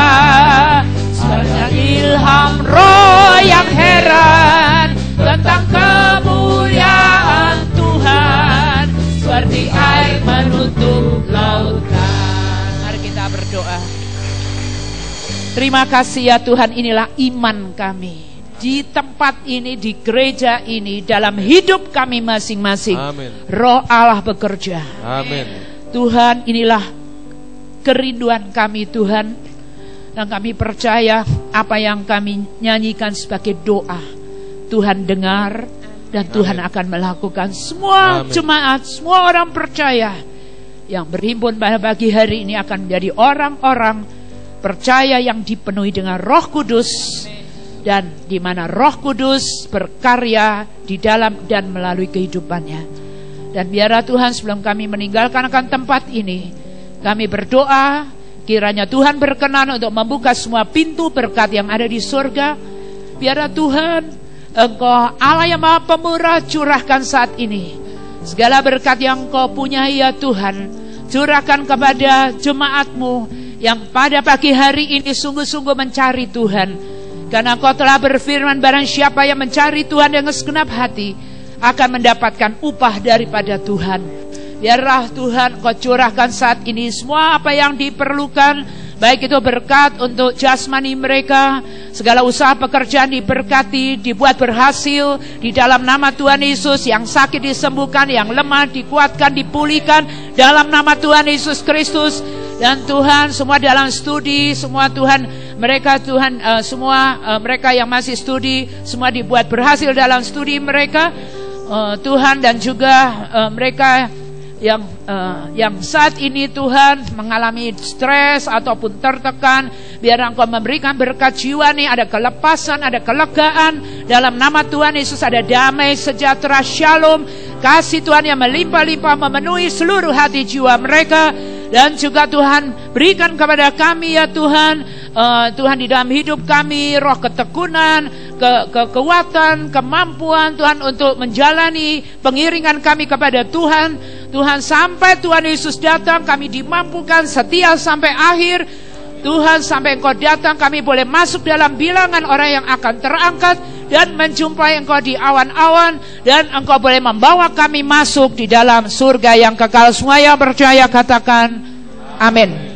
seperti ilham Roh yang heran tentang kemuliaan Tuhan, seperti air menutup lautan. Mari kita berdoa. Terima kasih ya Tuhan, inilah iman kami di tempat ini, di gereja ini, dalam hidup kami masing-masing. Amin. Roh Allah bekerja. Amin. Tuhan, inilah kerinduan kami Tuhan, dan kami percaya apa yang kami nyanyikan sebagai doa Tuhan dengar, dan Tuhan akan melakukan. Semua jemaat, semua orang percaya yang berhimpun pada pagi hari ini akan menjadi orang-orang percaya yang dipenuhi dengan Roh Kudus, dan di mana Roh Kudus berkarya di dalam dan melalui kehidupannya. Dan biarlah Tuhan, sebelum kami meninggalkan akan tempat ini, kami berdoa kiranya Tuhan berkenan untuk membuka semua pintu berkat yang ada di surga. Biarlah Tuhan, Engkau Allah yang Maha Pemurah, curahkan saat ini segala berkat yang Engkau punya ya Tuhan, curahkan kepada jemaat-Mu yang pada pagi hari ini sungguh-sungguh mencari Tuhan. Karena Engkau telah berfirman, barang siapa yang mencari Tuhan dengan segenap hati akan mendapatkan upah daripada Tuhan. Biarlah Tuhan Engkau curahkan saat ini semua apa yang diperlukan, baik itu berkat untuk jasmani mereka, segala usaha pekerjaan diberkati, dibuat berhasil di dalam nama Tuhan Yesus. Yang sakit disembuhkan, yang lemah dikuatkan, dipulihkan dalam nama Tuhan Yesus Kristus. Dan Tuhan, semua dalam studi, semua Tuhan, mereka Tuhan, mereka yang masih studi, semua dibuat berhasil dalam studi mereka, Tuhan. Dan juga mereka yang saat ini Tuhan mengalami stres ataupun tertekan, biar Engkau memberikan berkat jiwa nih, ada kelepasan, ada kelegaan dalam nama Tuhan Yesus. Ada damai, sejahtera, shalom, kasih Tuhan yang melimpah-limpah memenuhi seluruh hati jiwa mereka. Dan juga Tuhan berikan kepada kami ya Tuhan, Tuhan di dalam hidup kami roh ketekunan, kekuatan, kemampuan Tuhan untuk menjalani pengiringan kami kepada Tuhan. Tuhan, sampai Tuhan Yesus datang kami dimampukan setia sampai akhir. Tuhan, sampai Engkau datang kami boleh masuk dalam bilangan orang yang akan terangkat dan menjumpai Engkau di awan-awan, dan Engkau boleh membawa kami masuk di dalam surga yang kekal. Semua yang percaya katakan amin.